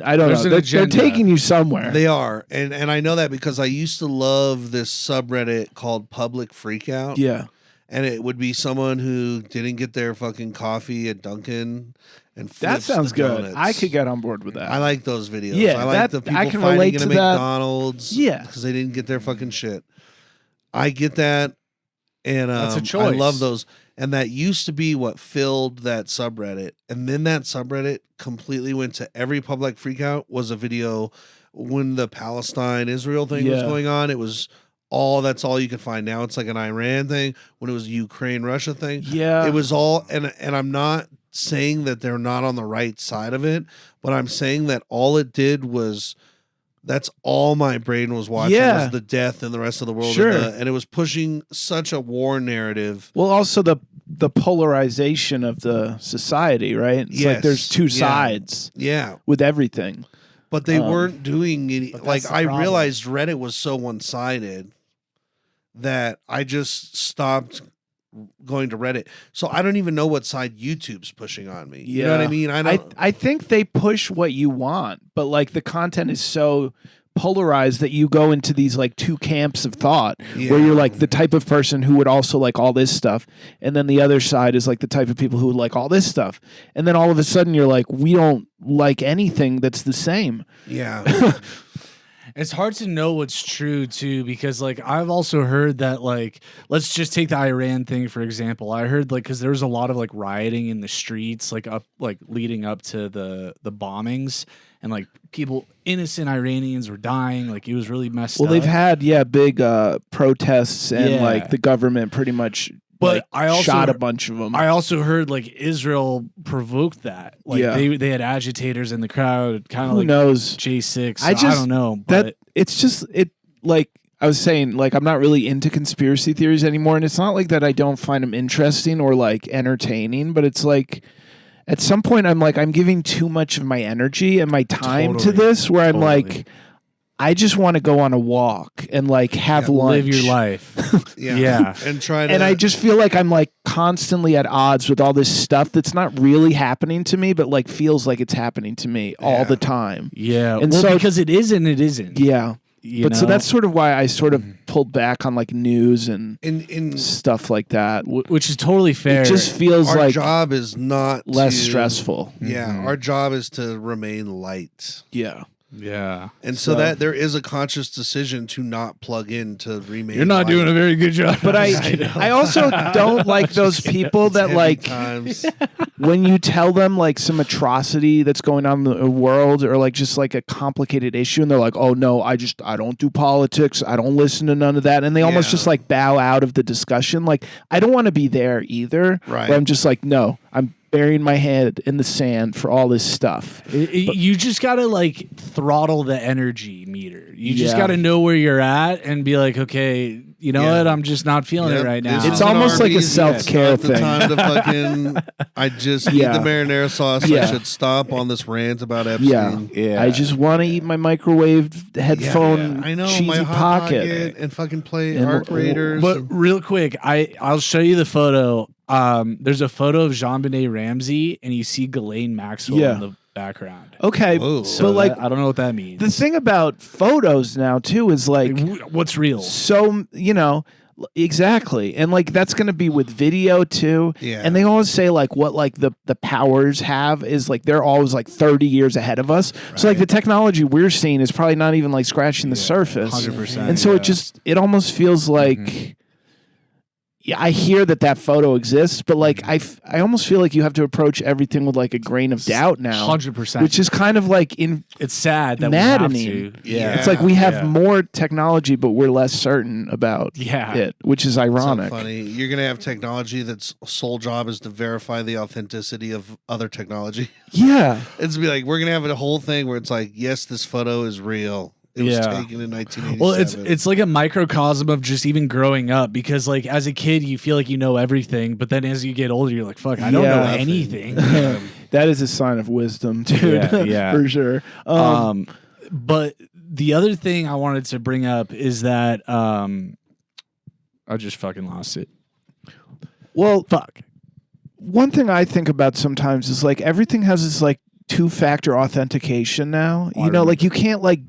I don't know. They're taking you somewhere. They are, and I know that because I used to love this subreddit called Public Freakout. Yeah. and it would be someone who didn't get their fucking coffee at Dunkin' and that sounds good. Donuts. I could get on board with that. I like those videos. Yeah, I like the people I can fighting relate in to a that. McDonald's. Yeah, because they didn't get their fucking shit. I get that, and that's a I choice. love those. And that used to be what filled that subreddit, and then that subreddit completely went to every public freakout. Was a video when the Palestine-Israel thing was going on. It was that's all you could find. Now it's like an Iran thing. When it was a Ukraine-Russia thing, it was all. And I'm not saying that they're not on the right side of it, but I'm saying that all it did was. That's all my brain was watching was the death and the rest of the world. Sure. And it was pushing such a war narrative. Well, also the polarization of the society, right? It's like there's two sides with everything. But they weren't doing any. Like, I realized Reddit was so one-sided that I just stopped going to Reddit. So I don't even know what side YouTube's pushing on me. You know what I mean? I think they push what you want, but like the content is so polarized that you go into these like two camps of thought where you're like the type of person who would also like all this stuff, and then the other side is like the type of people who would like all this stuff, and then all of a sudden you're like, we don't like anything that's the same. Yeah. It's hard to know what's true too, because like I've also heard that, like, let's just take the Iran thing for example. I heard like, because there was a lot of like rioting in the streets, like leading up to the bombings, and like people, innocent Iranians were dying. Like it was really messed up. Well, they've had big protests, and like the government pretty much. But I also shot a bunch of them. I also heard like Israel provoked that. Like they had agitators in the crowd, kind of like knows J6. I don't know. But that it's just like I was saying, like I'm not really into conspiracy theories anymore, and it's not like that I don't find them interesting or like entertaining, but it's like at some point I'm giving too much of my energy and my time to this, where I'm like, I just want to go on a walk and like have lunch, live your life. And try to. And I just feel like I'm like constantly at odds with all this stuff that's not really happening to me, but like feels like it's happening to me all the time. Yeah, and so because it is and it isn't. Yeah. So that's sort of why I sort of pulled back on like news and stuff like that, which is totally fair. It just feels our like job is not less stressful. Yeah, our job is to remain light. Yeah. Yeah. And so that there is a conscious decision to not plug in to remain. You're not doing a very good job. But I also don't like those people that like when you tell them like some atrocity that's going on in the world, or like just like a complicated issue, and they're like, oh no, I don't do politics, I don't listen to none of that, and they almost just like bow out of the discussion. Like I don't want to be there either. Right. Where I'm just like, no, I'm burying my head in the sand for all this stuff. You just gotta like throttle the energy meter. You just gotta know where you're at and be like, okay, you know what? I'm just not feeling it right now. It's almost like a self-care thing. The time to fucking, I just eat the marinara sauce. I should stop on this rant about Epstein. Yeah. I just want to eat my microwave headphone. I know, cheesy my Hot Pocket and fucking play Arc Raiders. But real quick, I'll show you the photo. There's a photo of Jean-Benet Ramsey, and you see Ghislaine Maxwell in the background. Okay, so like I don't know what that means. The thing about photos now too is like what's real. So exactly, and like that's going to be with video too. Yeah. And they always say like what like the powers have is like they're always like 30 years ahead of us. Right. So like the technology we're seeing is probably not even like scratching the surface. 100%. And so it almost feels like. Yeah, I hear that photo exists, but like I almost feel like you have to approach everything with like a grain of doubt now. 100%. Which is kind of like it's sad that maddening. We have to. Yeah. It's like we have more technology, but we're less certain about it, which is ironic. So funny. You're gonna have technology that's sole job is to verify the authenticity of other technology. Yeah. It's be like we're gonna have a whole thing where it's like, yes, this photo is real. It was taken in 1987. Well, it's like a microcosm of just even growing up, because like as a kid you feel like you know everything, but then as you get older you're like, fuck, I don't know anything. That is a sign of wisdom, dude. Yeah. For sure. But the other thing I wanted to bring up is that I just fucking lost it. Well, one thing I think about sometimes is like everything has this like two-factor authentication now. You know, like you can't like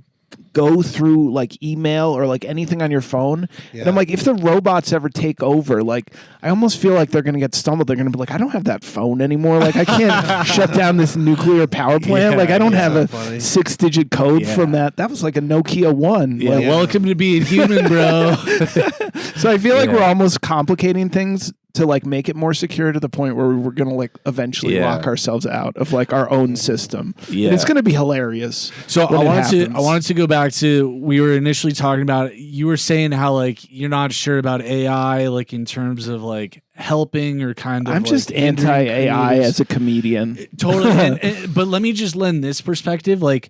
go through like email or like anything on your phone. And I'm like, if the robots ever take over, like I almost feel like they're going to get stumbled. They're going to be like, I don't have that phone anymore. Like I can't shut down this nuclear power plant. Like I don't have a 6-digit code from that. That was like a Nokia 1. Yeah, like, welcome to being human, bro. So I feel like we're almost complicating things to like make it more secure to the point where we're gonna like eventually lock ourselves out of like our own system. Yeah, and it's gonna be hilarious. So I wanted to go back to, we were initially talking about, you were saying how like you're not sure about AI, like in terms of like helping or kind of. I'm just anti-AI as a comedian. Totally, but let me just lend this perspective, like.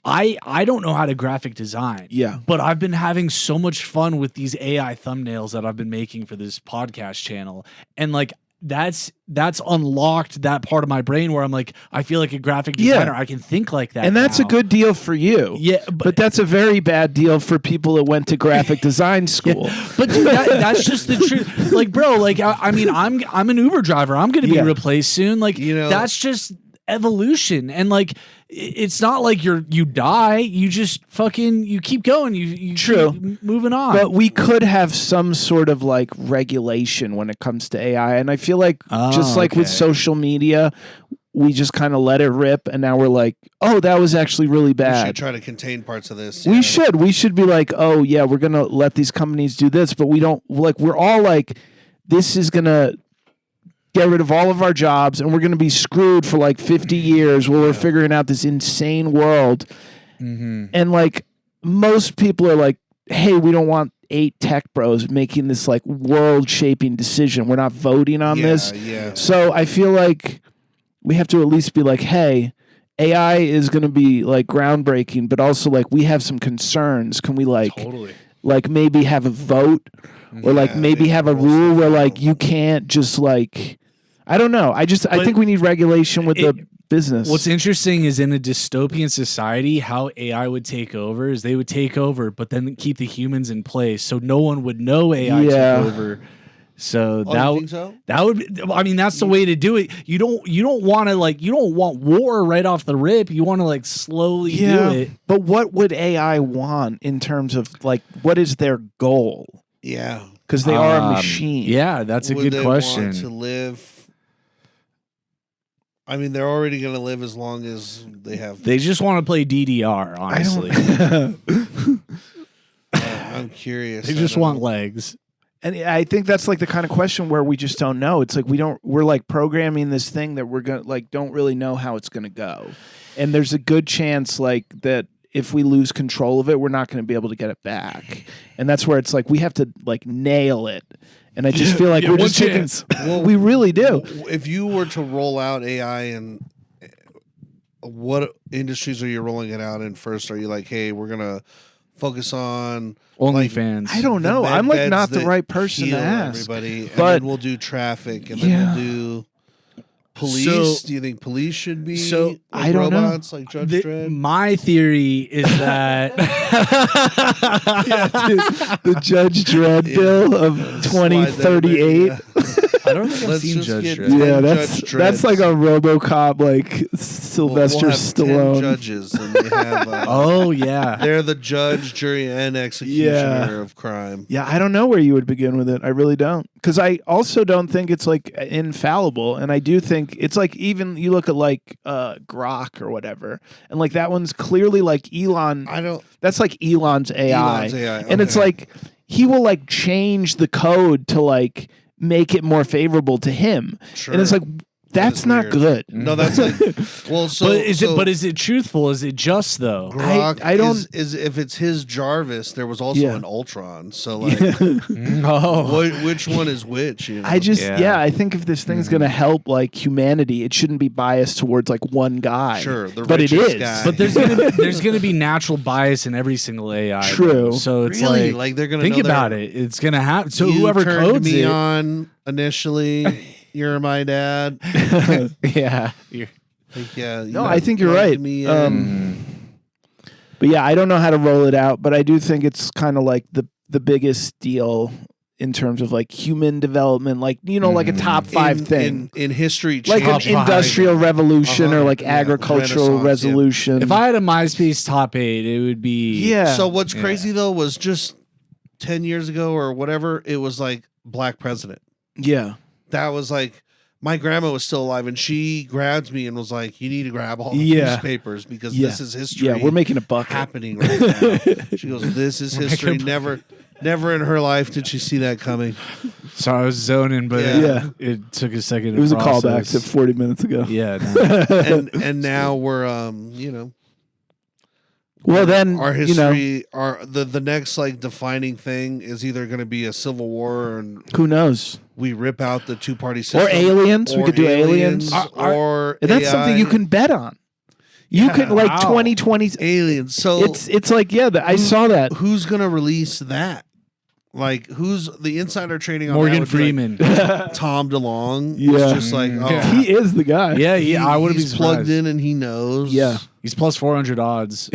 I don't know how to graphic design. Yeah. But I've been having so much fun with these AI thumbnails that I've been making for this podcast channel. And like that's unlocked that part of my brain where I'm like, I feel like a graphic designer. I can think like that. And that's a good deal for you. Yeah. But that's a very bad deal for people that went to graphic design school. But dude, that's just the truth. Like, bro, like I mean, I'm an Uber driver. I'm gonna be replaced soon. Like, that's just evolution. And like, it's not like you die. You just you keep going. You keep moving on. But we could have some sort of like regulation when it comes to AI. And I feel like with social media, we just kind of let it rip. And now we're like, oh, that was actually really bad. We should try to contain parts of this. We should be like, oh yeah, we're going to let these companies do this. But we don't, like, we're all like, this is going to get rid of all of our jobs, and we're going to be screwed for like 50 years while we're figuring out this insane world. Mm-hmm. And like most people are like, hey, we don't want 8 tech bros making this like world-shaping decision. We're not voting on this. Yeah. So I feel like we have to at least be like, hey, AI is going to be like groundbreaking, but also like we have some concerns. Can we like maybe have a vote? Or like maybe have a rule where like you can't just like, I don't know. I think we need regulation with the business. What's interesting is in a dystopian society, how AI would take over is they would take over, but then keep the humans in place, so no one would know AI took over. So that would, I mean, that's the way to do it. You don't want to like, you don't want war right off the rip. You want to like slowly do it. But what would AI want in terms of like, what is their goal? Yeah, because they are a machine. Yeah, that's a good question. Want to live. I mean, they're already going to live as long as they have. They just want to play DDR, honestly. I'm curious. They just want legs. And I think that's like the kind of question where we just don't know. It's like we're like programming this thing that we're going to like don't really know how it's going to go. And there's a good chance like that if we lose control of it, we're not going to be able to get it back. And that's where it's like we have to like nail it. And I just feel like we're just taking. Well, we really do. If you were to roll out AI, and what industries are you rolling it out in first? Are you like, hey, we're gonna focus on OnlyFans? I don't know. I'm like not the right person to ask. Everybody, and then we'll do traffic, and then we'll do police. Do you think police should be I don't robots know. like Judge Dredd? My theory is that the Judge Dredd bill of 2038. I don't think I've seen Judge Dredd. Yeah, that's like a RoboCop, like Sylvester Stallone. 10 judges, and they have. They're the judge, jury, and executioner of crime. Yeah, I don't know where you would begin with it. I really don't, because I also don't think it's like infallible, and I do think it's like even you look at like Grok or whatever, and like that one's clearly like Elon. That's like Elon's AI, and it's like he will like change the code to like make it more favorable to him. Sure. And it's like, that's not good. No, that's like, well, so but is it truthful? Is it just though? Grok I don't is if it's his Jarvis, there was also an Ultron. So like, which one is which? You know? I think if this thing's gonna help like humanity, it shouldn't be biased towards like one guy. Sure, but it is. Guy. But there's gonna be natural bias in every single AI. True. So it's like they're gonna think about it. It's gonna happen. So whoever codes me on initially. You're my dad. Yeah. No, I think you're right. But yeah, I don't know how to roll it out, but I do think it's kind of like the biggest deal in terms of like human development, like like a top 5 thing in history, like an industrial revolution or like agricultural revolution. If I had a MySpace top 8, it would be So what's crazy though was just 10 years ago or whatever, it was like Black President. Yeah, that was like. My grandma was still alive, and she grabbed me and was like, "You need to grab all the newspapers because this is history. Yeah, we're making a buck happening right now." She goes, "This is history. Never in her life did she see that coming." So I was zoning, but it took a second. It was a callback to 40 minutes ago. Yeah, and now we're Well, then our history, the next like defining thing is either going to be a civil war, and who knows? We rip out the 2-party system, or aliens. We could do aliens, or and that's something you can bet on. You can like 2020 aliens. So it's like I saw that. Who's going to release that? Like who's the insider trading on Morgan Freeman, like Tom DeLonge? Yeah, just like he is the guy. Yeah, I would be plugged in and he knows. Yeah, he's plus 400 odds.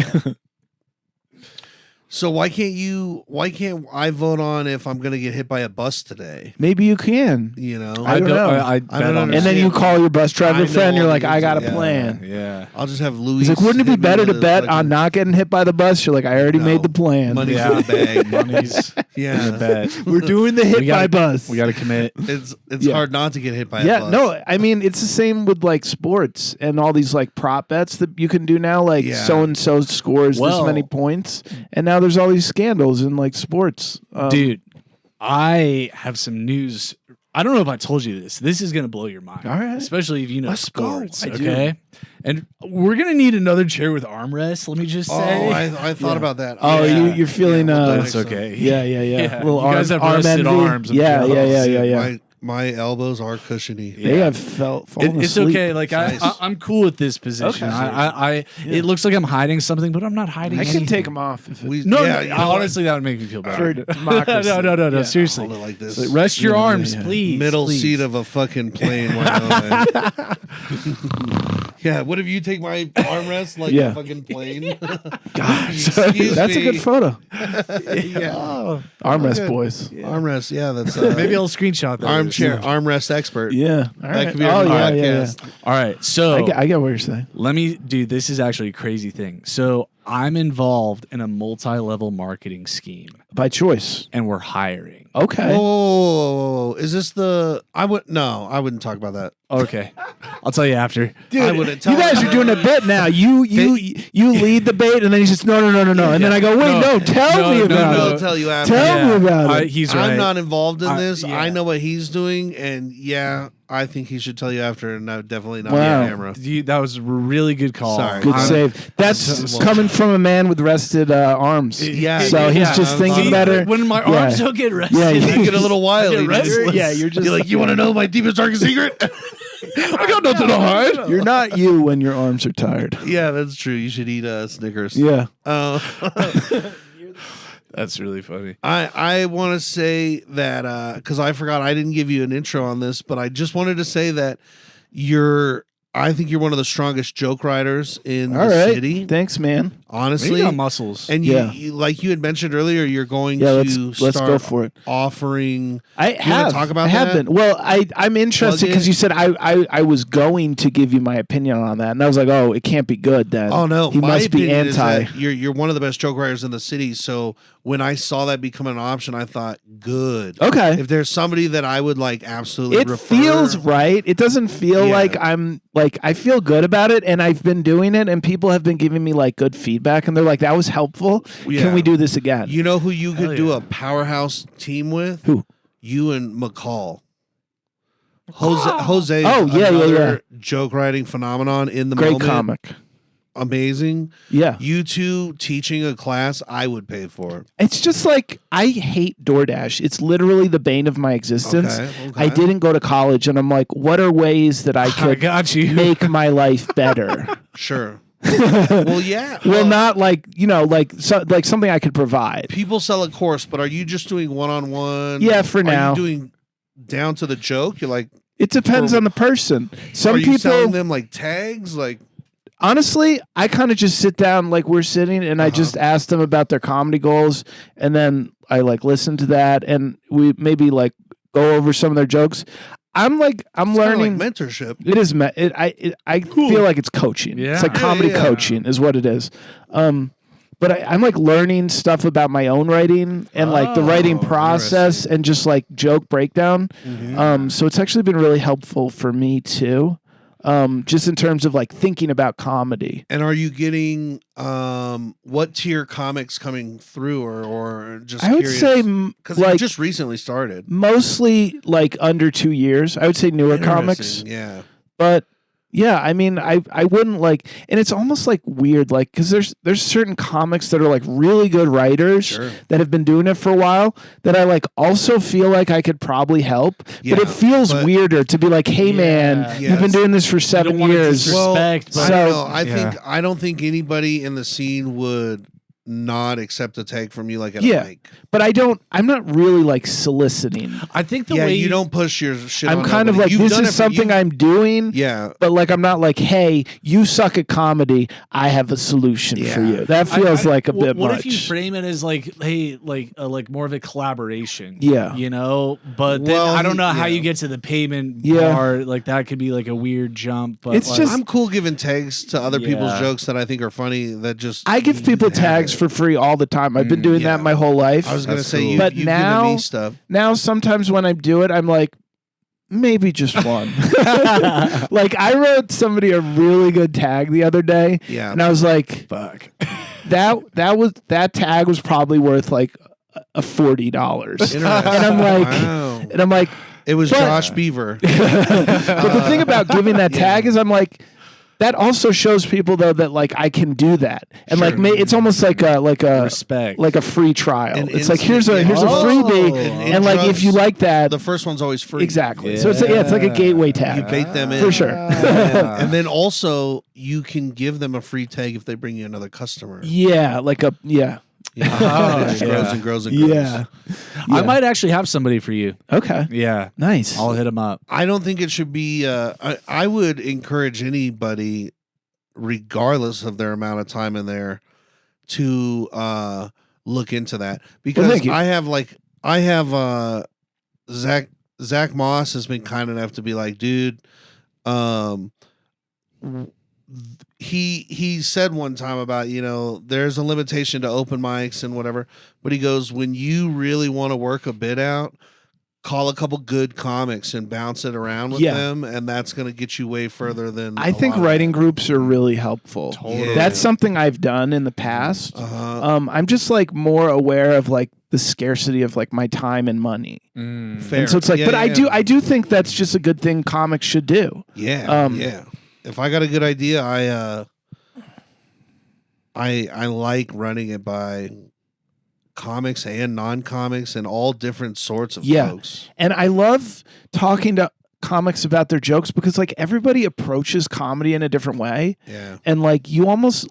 So why can't I vote on if I'm going to get hit by a bus today? Maybe you can. I don't know. I don't and then you call your bus driver friend. You're like, I got a plan. Yeah. I'll just have Louis. He's like, wouldn't it be better to bet on not getting hit by the bus? You're like, I already made the plan. Money's in the bag. Money's in the bag. We're doing the hit by bus. We got to commit. It's hard not to get hit by a bus. No, I mean, it's the same with like sports and all these like prop bets that you can do now. Like so and so scores this many points, and now there's all these scandals in like sports. Dude, I have some news. I don't know if I told you this. This is going to blow your mind. All right. Especially if you know sports. I okay. do. And we're going to need another chair with armrests. Let me just say. Oh, I thought about that. Oh, you're feeling. That's okay. Yeah. Little you guys have rested arms. Yeah. My elbows are cushiony. They have fallen It's asleep. okay. Like I'm cool with this position. Okay. It looks like I'm hiding something, but I'm not hiding. I anything. can take them off. If honestly, that would make me feel better. For democracy. No. Seriously, hold it like this. So rest your arms, please. Middle please. seat of a fucking plane. Yeah. What if you take my armrest like a fucking plane? Gosh, that's a good photo. Armrest boys. Armrest. Yeah, that's maybe I'll screenshot that. Armrest expert. Yeah, that could be our podcast. All right, so I get what you're saying. Dude, this is actually a crazy thing. So I'm involved in a multi-level marketing scheme by choice, and we're hiring. Okay. Oh, is this the? I wouldn't talk about that. Okay, I'll tell you after. Dude, I wouldn't tell you guys are doing a bit now. You lead the bait, and then he's just no, and then I go, wait, tell me about it. I'll tell you after. Tell me about it. He's right. I'm not involved in this. I know what he's doing, and I think he should tell you after, and definitely not on camera. That was a really good call. Sorry. Good save. That's coming from a man with rested arms. Yeah. So he's just thinking better. When my arms don't get rested, you get a little wily. You're just like, you want to know my deepest, darkest secret? I got nothing to hide. You're not you when your arms are tired. Yeah, that's true. You should eat Snickers. Yeah. That's really funny. I want to say that because I forgot I didn't give you an intro on this, but I just wanted to say that I think you're one of the strongest joke writers in the city. Thanks, man. Honestly, you got muscles. And you, like you had mentioned earlier, you're going to let's go for it. Offering. I have talk about. I have been. Well, I'm interested because you said I was going to give you my opinion on that, and I was like, oh, it can't be good then. Oh no, he must be anti. You're one of the best joke writers in the city. So when I saw that become an option, I thought, good. Okay. If there's somebody that I would like absolutely it feels right. It doesn't feel like I feel good about it, and I've been doing it, and people have been giving me like good feedback, and they're like, that was helpful. Yeah. Can we do this again? You know who you could do a powerhouse team with? Who? You and McCall. Jose. Joke writing phenomenon in the moment. Great comic. Amazing. Yeah. You two teaching a class, I would pay for. It's just like, I hate DoorDash. It's literally the bane of my existence. Okay. I didn't go to college, and I'm like, what are ways that I could make my life better? Sure. Well, yeah. Well, not like, like something I could provide. People sell a course, but are you just doing one-on-one? Yeah, for now. Are you doing down to the joke? You're like... It depends on the person. Some people selling them like tags? Like... Honestly, I kind of just sit down like we're sitting, and I just ask them about their comedy goals, and then like listen to that, and we maybe like go over some of their jokes. I'm learning like mentorship. It is. I feel like it's coaching. Yeah. It's like comedy coaching is what it is. But I'm like learning stuff about my own writing and like the writing process and just like joke breakdown. So it's actually been really helpful for me too. Just in terms of like thinking about comedy. And are you getting what tier comics coming through, or just? I would say because like, you just recently started. Mostly like under 2 years. I would say newer comics. Yeah, but. Yeah, I mean, I wouldn't like, and it's almost like weird, like, because there's certain comics that are like really good writers that have been doing it for a while that I like also feel like I could probably help, but it feels weirder to be like, hey man, you've been doing this for 7 years. I don't think anybody in the scene would not accept a tag from you like at a mic. But I'm not really like soliciting. I think the way you don't push your shit I'm on kind nobody. of like, this is something I'm doing. Yeah. But like, I'm not like, hey, you suck at comedy. I have a solution for you. That feels like a bit much. What if you frame it as like, hey, like more of a collaboration? Yeah. You know, but then I don't know how you get to the payment part. Like that could be like a weird jump. But it's like, just, I'm cool giving tags to other people's jokes that I think are funny. That just I give people tags for free all the time. I've been doing that my whole life. I was going to say, cool. But you've now, given me stuff. Now sometimes when I do it, I'm like, maybe just one. Like I wrote somebody a really good tag the other day. Yeah. And I was like, fuck. that tag was probably worth like a $40. And I'm like, it was Josh Beaver. But the thing about giving that tag is I'm like, that also shows people though that like I can do that, and like it's almost like a respect, like a free trial. And it's like here's a freebie, and like if you like that, the first one's always free. Exactly. So it's like a gateway tag. You bait them in for sure. And then also you can give them a free tag if they bring you another customer. Yeah, like a it just grows and grows and grows. Yeah. I might actually have somebody for you. Okay. Yeah. Nice. I'll hit him up. I don't think it should be. I would encourage anybody, regardless of their amount of time in there, to look into that, because I have Zach Moss has been kind enough to be like, dude, he said one time about, there's a limitation to open mics and whatever, but he goes, when you really want to work a bit out, call a couple good comics and bounce it around with them, and that's going to get you way further than I think writing groups are really helpful. Totally. That's something I've done in the past. I'm just like more aware of like the scarcity of like my time and money. Fair. And so it's like, I do think that's just a good thing comics should do. Yeah. If I got a good idea, I like running it by comics and non-comics and all different sorts of folks. And I love talking to comics about their jokes because like everybody approaches comedy in a different way. Yeah. And like you almost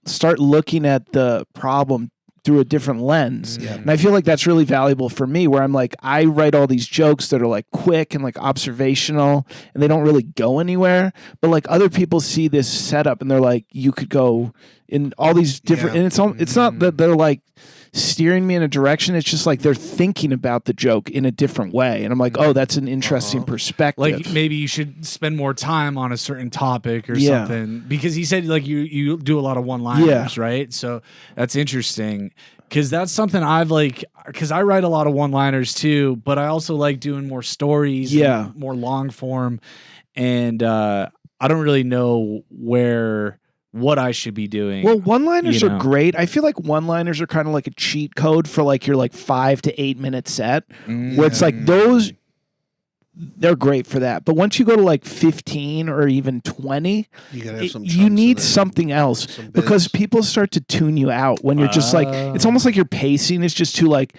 start looking at the problem through a different lens. Yeah. And I feel like that's really valuable for me, where I'm like, I write all these jokes that are like quick and like observational and they don't really go anywhere. But like other people see this setup and they're like, you could go in all these different, and it's not that they're like steering me in a direction. It's just like they're thinking about the joke in a different way. And I'm like, oh, that's an interesting perspective. Like maybe you should spend more time on a certain topic or something, because he said like you do a lot of one-liners, right? So that's interesting, because that's something I've like, because I write a lot of one-liners too, but I also like doing more stories, and more long form, and I don't really know what I should be doing. Well, one-liners are great. I feel like one-liners are kind of like a cheat code for like your like 5 to 8 minute set, where it's like those, they're great for that. But once you go to like 15 or even 20, you need something else, because people start to tune you out when you're just like, it's almost like your pacing is just too like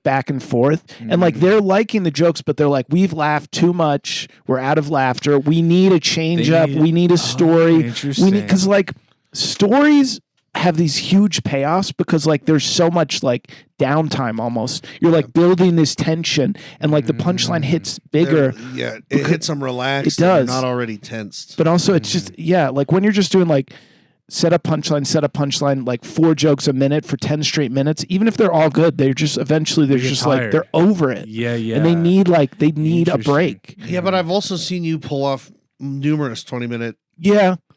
back and forth, and like they're liking the jokes, but they're like, we've laughed too much, we're out of laughter, we need a change up, we need a story, because like stories have these huge payoffs, because like there's so much like downtime, almost you're like building this tension, and like the punchline hits bigger. It hits them relaxed. It does, not already tensed. but also it's just like when you're just doing like set up punchline, like 4 jokes a minute for 10 straight minutes. Even if they're all good, they're just eventually like they're over it. Yeah, yeah. And they need a break. Yeah, but I've also seen you pull off numerous 20-minute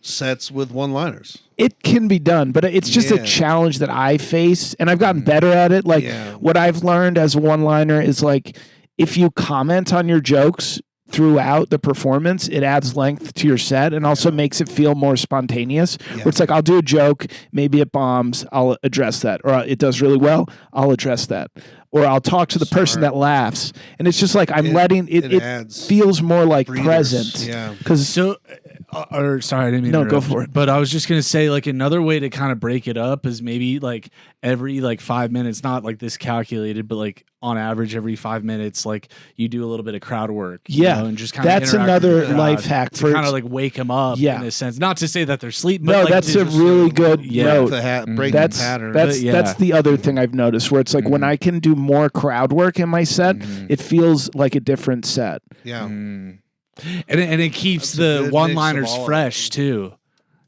sets with one-liners. It can be done, but it's just a challenge that I face, and I've gotten better at it. Like what I've learned as a one-liner is like if you comment on your jokes throughout the performance, it adds length to your set and also makes it feel more spontaneous. Where it's like I'll do a joke, maybe it bombs, I'll address that, or it does really well, I'll address that, or I'll talk to the person that laughs, and it's just like I'm letting it feels more like present. Yeah, because or sorry, I didn't mean to interrupt, go for it. But I was just gonna say, like, another way to kind of break it up is maybe like every like 5 minutes, not like this calculated, but like on average every 5 minutes, like you do a little bit of crowd work. You know, and just kind that's of another life hack for kind of like wake them up. In a sense, not to say that they're sleeping. No, but that's a really good note. Breaking pattern. That's the other thing I've noticed, where it's like when I can do more crowd work in my set, it feels like a different set. Yeah. And it keeps the one-liners fresh too.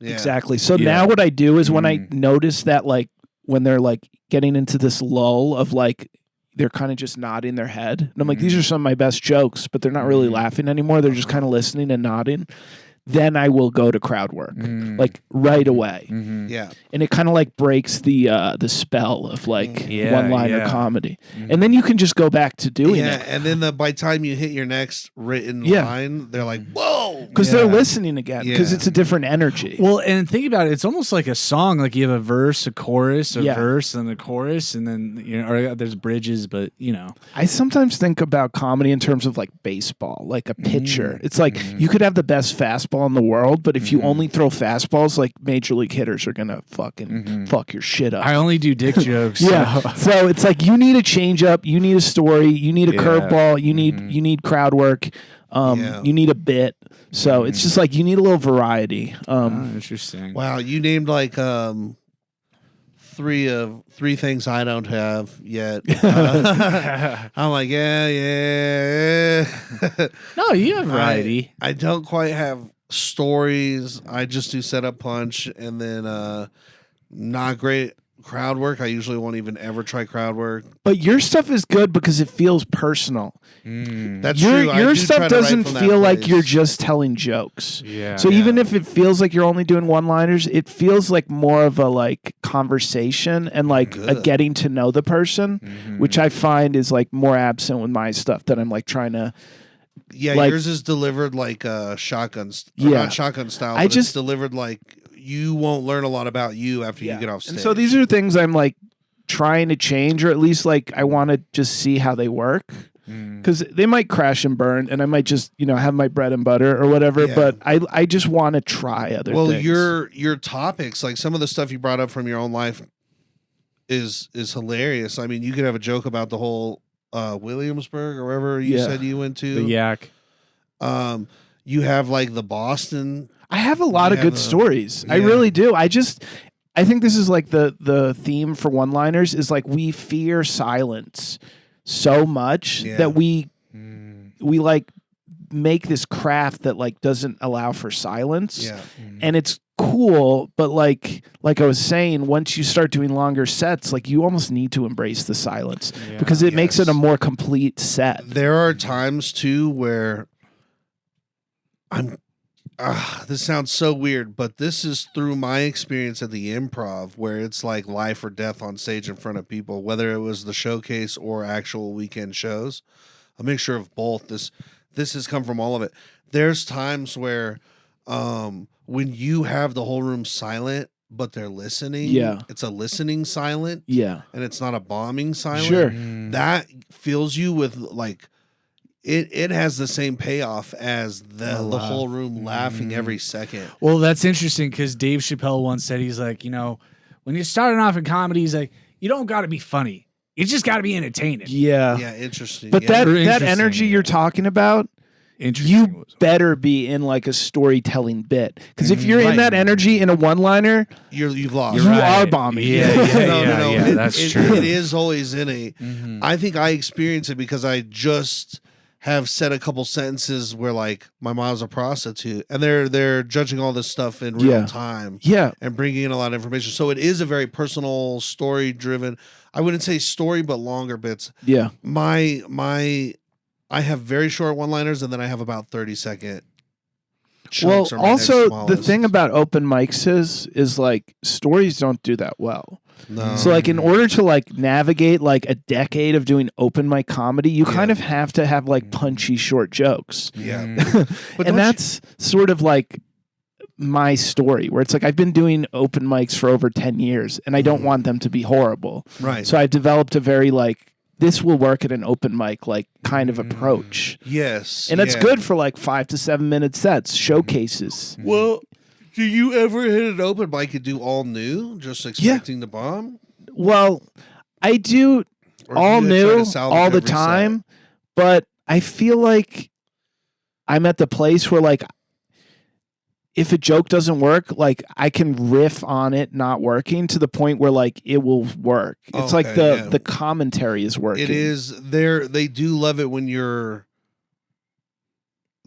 Yeah. Exactly. So now what I do is when I notice that, like, when they're like getting into this lull of like they're kind of just nodding their head, and I'm like, these are some of my best jokes, but they're not really laughing anymore. They're just kind of listening and nodding. Then I will go to crowd work, like right away. Yeah, and it kind of like breaks the spell of like one-liner comedy, and then you can just go back to doing it. And then by the time you hit your next written line, they're like, "Whoa!" Because they're listening again. Because it's a different energy. Well, and think about it; it's almost like a song. Like you have a verse, a chorus, a verse, and a chorus, and then or there's bridges. But I sometimes think about comedy in terms of like baseball, like a pitcher. It's like you could have the best fastball in the world, but if you only throw fastballs, like major league hitters are gonna fucking fuck your shit up. I only do dick jokes. So it's like you need a change up, you need a story, you need a curveball, you need crowd work, you need a bit. So it's just like you need a little variety. Interesting. Wow, you named like three things I don't have yet. I'm like, yeah. No, you have variety. I don't quite have stories. I just do setup punch, and then not great crowd work. I usually won't even ever try crowd work. But your stuff is good because it feels personal. That's true. Your stuff doesn't feel like you're just telling jokes. So even if it feels like you're only doing one-liners, it feels like more of a like conversation and like a getting to know the person, which I find is like more absent with my stuff that I'm like trying to. Yeah, like, yours is delivered like shotgun. Not shotgun style. It's delivered like you won't learn a lot about you after you get off stage. And so these are things I'm like trying to change, or at least like I want to just see how they work. Because they might crash and burn, and I might just have my bread and butter or whatever. But I just want to try other things. Well, your topics, like some of the stuff you brought up from your own life, is hilarious. I mean, you could have a joke about the whole Williamsburg or wherever you said you went to. The Yak. You have like the Boston. I have a lot of good stories. I really do. I think this is like the theme for one-liners is like we fear silence so much that we like make this craft that like doesn't allow for silence. And it's cool, but like I was saying, once you start doing longer sets, like you almost need to embrace the silence because it makes it a more complete set. There are times too where this sounds so weird, but this is through my experience at the Improv, where it's like life or death on stage in front of people, whether it was the showcase or actual weekend shows. A mixture of both. This has come from all of it. There's times where when you have the whole room silent, but they're listening, it's a listening silent, and it's not a bombing silent. That fills you with like, It has the same payoff as the whole room laughing every second. Well, that's interesting because Dave Chappelle once said, he's like, when you're starting off in comedy, he's like, you don't got to be funny. You just got to be entertaining. Yeah, interesting. But that energy you're talking about, you better be in like a storytelling bit. Because if you're in that energy in a one-liner, you've lost. You are bombing. No, that's true. It is always in a. I think I experience it because I just have said a couple sentences where like my mom's a prostitute, and they're judging all this stuff in real time, and bringing in a lot of information. So it is a very personal, story driven. I wouldn't say story, but longer bits. Yeah, I have very short one-liners, and then I have about 30-second. Well, also the thing about open mics is like stories don't do that well. No. So like in order to like navigate like a decade of doing open mic comedy, you kind of have to have like punchy short jokes. Yeah. And that's sort of like my story, where it's like I've been doing open mics for over 10 years and I don't want them to be horrible. Right. So I've developed a very like, this will work at an open mic like kind of approach. Yes. And it's good for like 5 to 7 minute sets, showcases. Well, do you ever hit an open mic and do all new, just expecting to bomb? Well, I do all new all the time, but I feel like I'm at the place where like if a joke doesn't work, like I can riff on it not working to the point where like it will work. It's like the commentary is working. It is. They do love it when you're.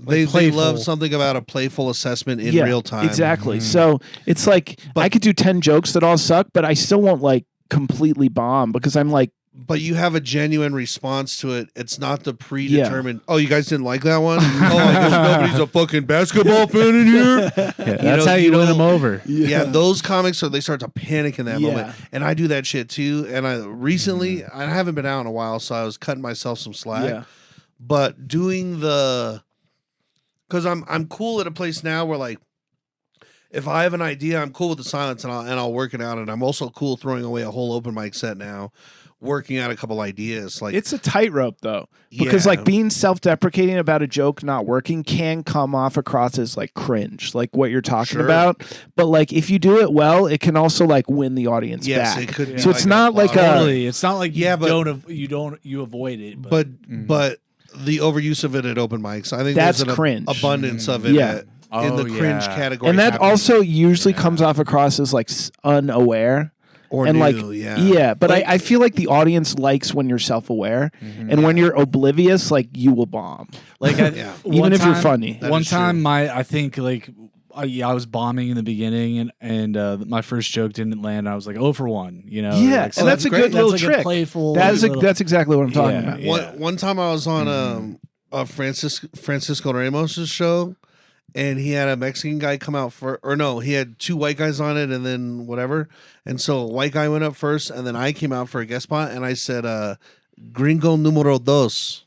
They love something about a playful assessment in real time. Exactly. So it's like I could do 10 jokes that all suck, but I still won't like completely bomb because I'm like. But you have a genuine response to it. It's not the predetermined. Oh, you guys didn't like that one? Oh, I guess nobody's a fucking basketball fan in here. That's how you win them over. Yeah, those comics they start to panic in that moment, and I do that shit too. And I recently I haven't been out in a while, so I was cutting myself some slack. Yeah. But doing because I'm cool at a place now where like if I have an idea, I'm cool with the silence and I'll work it out. And I'm also cool throwing away a whole open mic set now, working out a couple ideas. Like it's a tightrope though, because like being self-deprecating about a joke not working can come off across as like cringe, like what you're talking about. But like if you do it well, it can also like win the audience back. It could. So it's not like it's not like you avoid it. But the overuse of it at open mics, I think that's there's an cringe. Abundance of it. In the cringe category, and that also usually comes off across as like unaware. Or and new, but I feel like the audience likes when you're self-aware, and when you're oblivious, like you will bomb. Like even if you're funny. One time, I think like I was bombing in the beginning, and my first joke didn't land. I was like 0 for 1, you know. Yeah, like, so and that's a good little like trick. A playful. That's exactly what I'm talking about. Yeah. One time I was on Francisco Ramos's show. And he had a Mexican guy come out he had 2 white guys on it and then whatever. And so a white guy went up first and then I came out for a guest spot and I said, Gringo numero dos.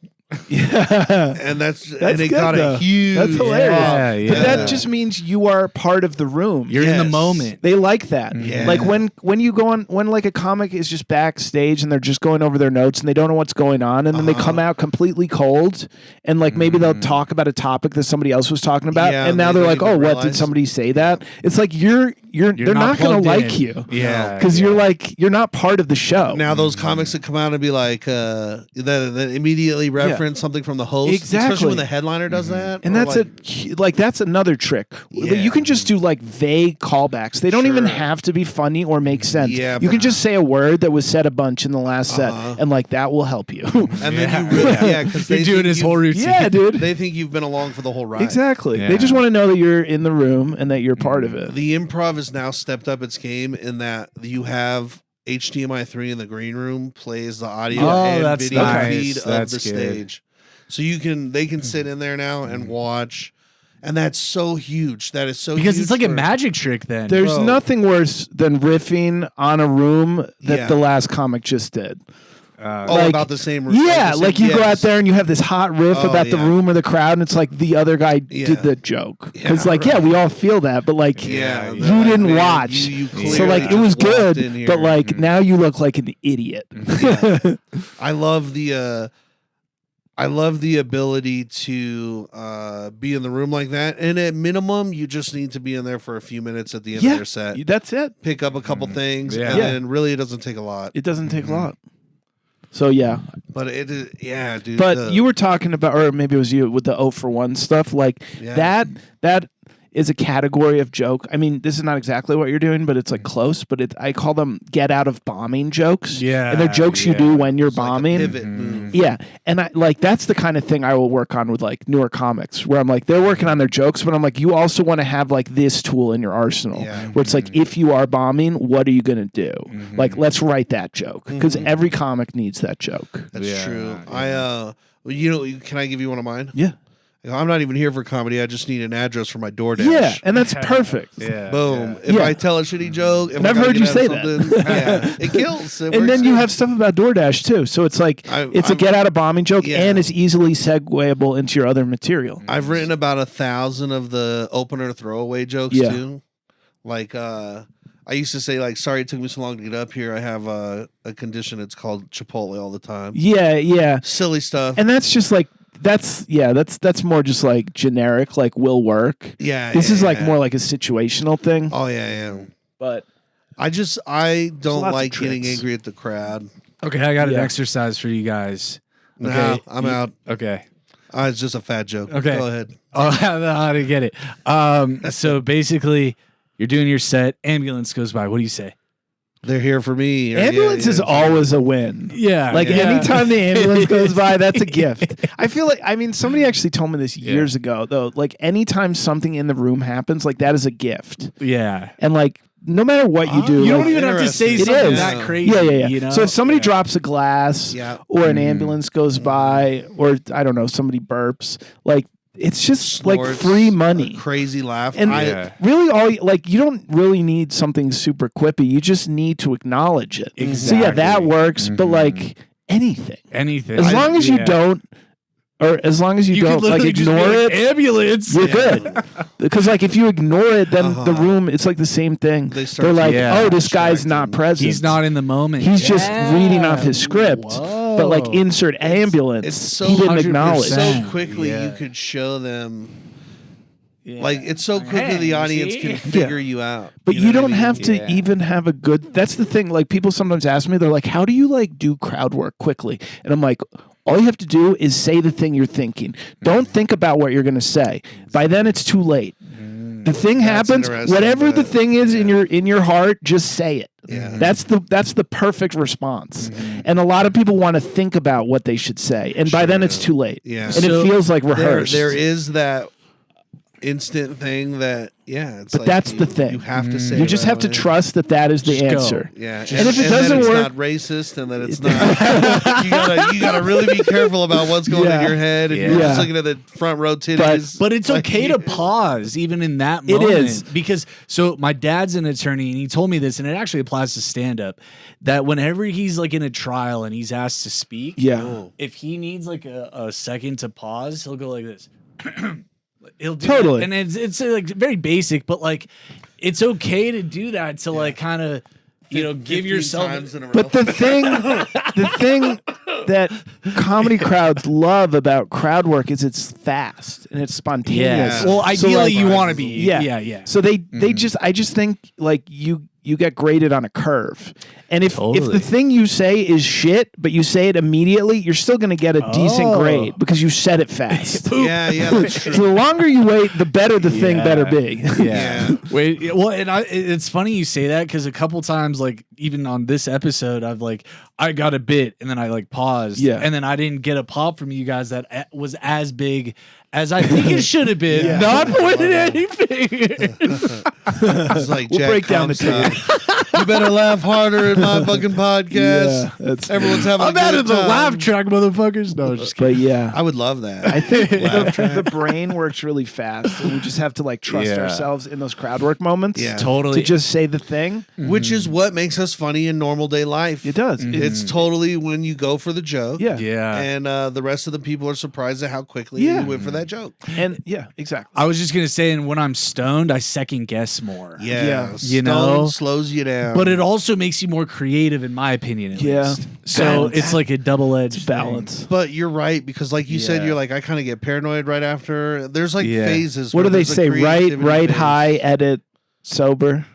Yeah. And it got a huge. That's hilarious. Yeah. But that just means you are part of the room. You're in the moment. They like that. Yeah. Like when you go on, when like a comic is just backstage and they're just going over their notes and they don't know what's going on, and then they come out completely cold, and like maybe they'll talk about a topic that somebody else was talking about, and now they're like, oh, what, did somebody say that? It's like they're not gonna like you. Yeah. Because you're not part of the show. Now those comics that come out and be like that immediately reference something from the host, especially when the headliner does that. And that's that's another trick. You can just do like vague callbacks. They don't even have to be funny or make sense. Yeah, you can just say a word that was said a bunch in the last set, and like that will help you. And then you really, because you're doing his whole routine. Yeah, dude. They think you've been along for the whole ride. Exactly. Yeah. They just want to know that you're in the room and that you're part of it. The improv has now stepped up its game in that you have HDMI 3 in the green room plays the audio and video feed of the stage. So they can sit in there now and watch, and that's so huge. That is so because huge it's like a magic trick. Then there's nothing worse than riffing on a room that the last comic just did. About the same room. Yeah, like you go out there and you have this hot riff about the room or the crowd, and it's like the other guy did the joke. Because we all feel that, but like you didn't watch. You so like it was good, but like now you look like an idiot. I love the ability to be in the room like that, and at minimum, you just need to be in there for a few minutes at the end of your set. That's it. Pick up a couple things, and then really it doesn't take a lot. It doesn't take a lot. So but it is, dude. But you were talking about, or maybe it was you with the 0 for 1 stuff, like that is a category of joke. I mean, this is not exactly what you're doing, but it's like close. But I call them get out of bombing jokes. Yeah, and they're jokes you do when you're It's bombing. like a pivot move. Yeah, and I like that's the kind of thing I will work on with like newer comics, where I'm like they're working on their jokes, but I'm like you also want to have like this tool in your arsenal, where it's like if you are bombing, what are you gonna do? Like let's write that joke because every comic needs that joke. That's true. Yeah. Can I give you one of mine? Yeah. I'm not even here for comedy. I just need an address for my DoorDash. Yeah, and that's perfect. Boom. Yeah. If I tell a shitty joke, And I've heard you say that. It kills. It And works then you out. have stuff about DoorDash too. So it's like it's a get out of bombing joke and it's easily segueable into your other material. I've written about 1,000 of the opener throwaway jokes too. Like I used to say like, sorry it took me so long to get up here. I have a condition. It's called Chipotle all the time. Yeah. Silly stuff. And that's just like that's more just like generic, like will work. Yeah. This is like more like a situational thing. Oh yeah. But I don't lots of like getting tricks. angry at the crowd. Okay, I got an exercise for you guys. No, Okay, I'm out. Okay. It's just a fat joke. Okay. Go ahead. Oh, how to get it. So basically, you're doing your set. Ambulance goes by. What do you say? They're here for me. ambulance is always a win. Yeah. Like anytime the ambulance goes by, that's a gift. I feel like, I mean, somebody actually told me this years ago, though. Like anytime something in the room happens, like that is a gift. Yeah. And like, no matter what you do, you like, don't even have to say It something is. that crazy. Yeah. You know? So if somebody drops a glass or an ambulance goes by or I don't know, somebody burps, like it's just Snorts, like free money. Crazy laugh. And really like you don't really need something super quippy. You just need to acknowledge it. Exactly. So yeah, that works, but like anything. As long as you don't or as long as you don't like ignore it, ambulance. you're good. Because like if you ignore it, then the room it's like the same thing. They're like, oh, this guy's not present. He's not in the moment. He's just reading off his script. But like insert ambulance, it's so he didn't acknowledge. So quickly you could show them. Like it's so quickly the audience can figure you out. But you don't have to even have a good. That's the thing. Like people sometimes ask me, they're like, "How do you like do crowd work quickly?" And I'm like, all you have to do is say the thing you're thinking. Don't think about what you're going to say. By then, it's too late. The thing happens. Whatever the thing is in your heart, just say it. Yeah. That's the perfect response. And a lot of people want to think about what they should say, and by then it's too late. Yeah. And it feels like rehearsed. There is that instant thing that it's but like that's the thing. You have to say you just have to trust that is the Just go. answer. Yeah, and if it doesn't it's work, not racist, and that it's not. you gotta really be careful about what's going in your head, and you're just looking at the front row titties. But it's okay to pause even in that moment. It is. Because so my dad's an attorney and he told me this, and it actually applies to stand up, that whenever he's like in a trial and he's asked to speak, if he needs like a second to pause, he'll go like this. He'll do Totally. that. And it's like very basic, but like it's okay to do that to like kind of give yourself. But the thing that comedy crowds love about crowd work is it's fast and it's spontaneous. Yeah. Well, ideally so like, you want to be. Yeah. So they just I just think like you get graded on a curve. And if the thing you say is shit, but you say it immediately, you're still going to get a decent grade because you said it fast. Yeah, that's true. So the longer you wait, the better the thing better be. Yeah. Wait. Well, and it's funny you say that because a couple times, like even on this episode, I got a bit and then I like paused. And then I didn't get a pop from you guys that was as big as I think it should have been. Not pointing anything. It's like We'll Jack break down the tape. You better laugh harder in my fucking podcast. Everyone's having I'm a out good of the time. laugh track, motherfuckers. No, just kidding. But yeah. I would love that. I think the brain works really fast, and we just have to like trust ourselves in those crowd work moments. Yeah. Totally. To just say the thing, Which is what makes us funny in normal day life. it does. It's totally when you go for the joke. Yeah. Yeah. And the rest of the people are surprised at how quickly Yeah. you went for that joke. And yeah, exactly. I was just gonna say, and when I'm stoned, I second guess more. Yeah. You know? slows you down. But it also makes you more creative, in my opinion. At Yeah. least. So Balance. it's like a double-edged balance. But you're right, because like you said, you're like, I kind of get paranoid right after. There's like phases. What where do they there's a say? Write creativity phase. high, edit sober.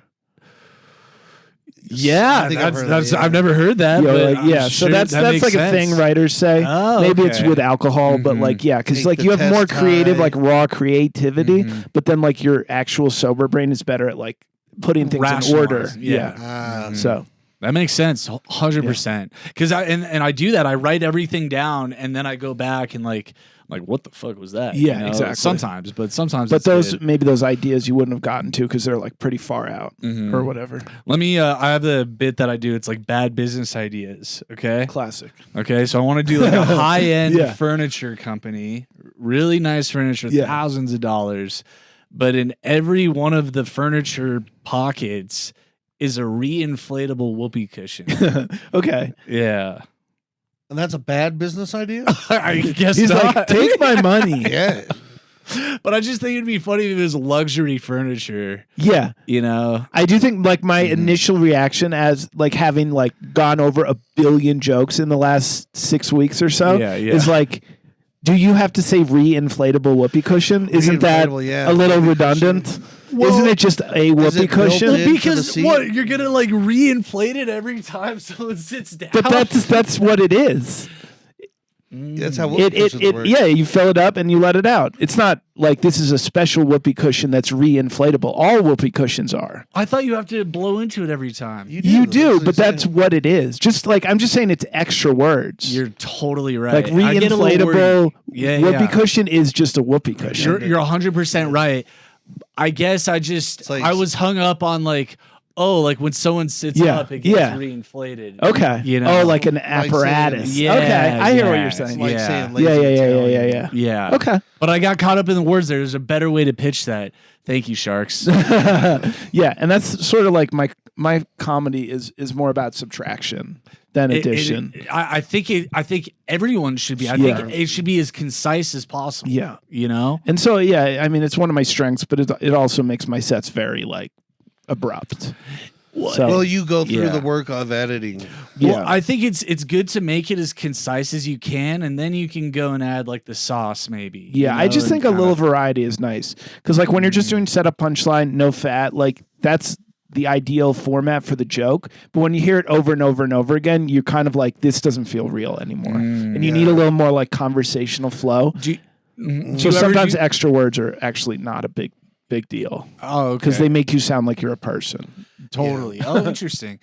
Yeah, I've never heard that. But so that's like sense. A thing writers say. Oh, maybe it's with alcohol, but like because like you have more creative, like raw creativity, but then like your actual sober brain is better at like putting things in order. Yeah. So. That makes sense, 100%. Because I do that. I write everything down, and then I go back and like what the fuck was that? Yeah, exactly. Sometimes, but maybe those ideas you wouldn't have gotten to because they're like pretty far out or whatever. Let me. I have the bit that I do. It's like bad business ideas. Okay, classic. Okay, so I want to do like a high end furniture company, really nice furniture, thousands of dollars, but in every one of the furniture pockets is a reinflatable whoopee cushion. Okay. Yeah. And that's a bad business idea? I guess He's not. like, take my money. Yeah. But I just think it'd be funny if it was luxury furniture. Yeah. You know? I do think like my initial reaction as like having like gone over 1 billion jokes in the last 6 weeks or so is like, do you have to say reinflatable whoopee cushion? Isn't that a little redundant? Well, isn't it just a whoopee cushion? Well, because what you're gonna like reinflate it every time someone sits down. But that's what it is. That's how whoopee cushions work. Yeah, you fill it up and you let it out. It's not like this is a special whoopee cushion that's reinflatable. All whoopee cushions are. I thought you have to blow into it every time. You do, but that's what it is. Just like I'm just saying, it's extra words. You're totally right. Like reinflatable whoopee cushion is just a whoopee cushion. You're 100% right. I guess I was hung up on like, like when someone sits up, it gets reinflated. Okay. You know? Like an apparatus. Saying, okay. I hear what you're saying. Like saying lazy Yeah. Okay. But I got caught up in the words there. There's a better way to pitch that. Thank you, Sharks. Yeah, and that's sort of like my comedy is more about subtraction than addition. I think everyone should be. I think it should be as concise as possible. Yeah. You know? And so I mean it's one of my strengths, but it also makes my sets very like abrupt. Well, you go through the work of editing. Well, I think it's good to make it as concise as you can, and then you can go and add like the sauce, maybe. Yeah, I just think a little variety is nice because, like, when you're just doing setup, punchline, no fat, like that's the ideal format for the joke. But when you hear it over and over and over again, you're kind of like, this doesn't feel real anymore, and you need a little more like conversational flow. So sometimes extra words are actually not a big deal. Oh, okay. Because they make you sound like you're a person. Totally. Oh, interesting.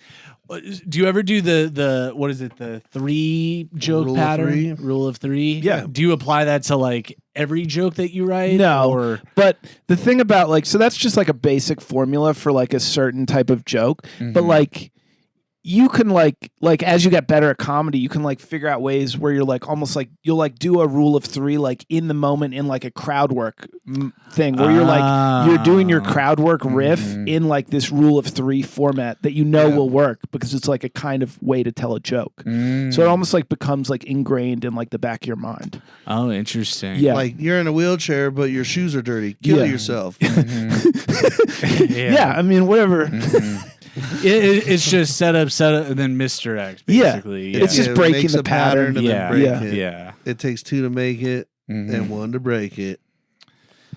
Do you ever do the what is it, the 3 joke pattern? Rule of 3? Yeah. Do you apply that to like every joke that you write? No. But the thing about like, so that's just like a basic formula for like a certain type of joke. But like, you can like as you get better at comedy, you can like figure out ways where you're like almost like you'll like do a rule of 3 like in the moment in like a crowd work thing where you're like you're doing your crowd work riff in like this rule of 3 format that will work because it's like a kind of way to tell a joke. So it almost like becomes like ingrained in like the back of your mind. Oh, interesting. Yeah, like you're in a wheelchair but your shoes are dirty. Kill yourself. Yeah, I mean whatever. It's just set up, and then misdirect. Basically, it's just breaking the pattern. It takes 2 to make it and 1 to break it.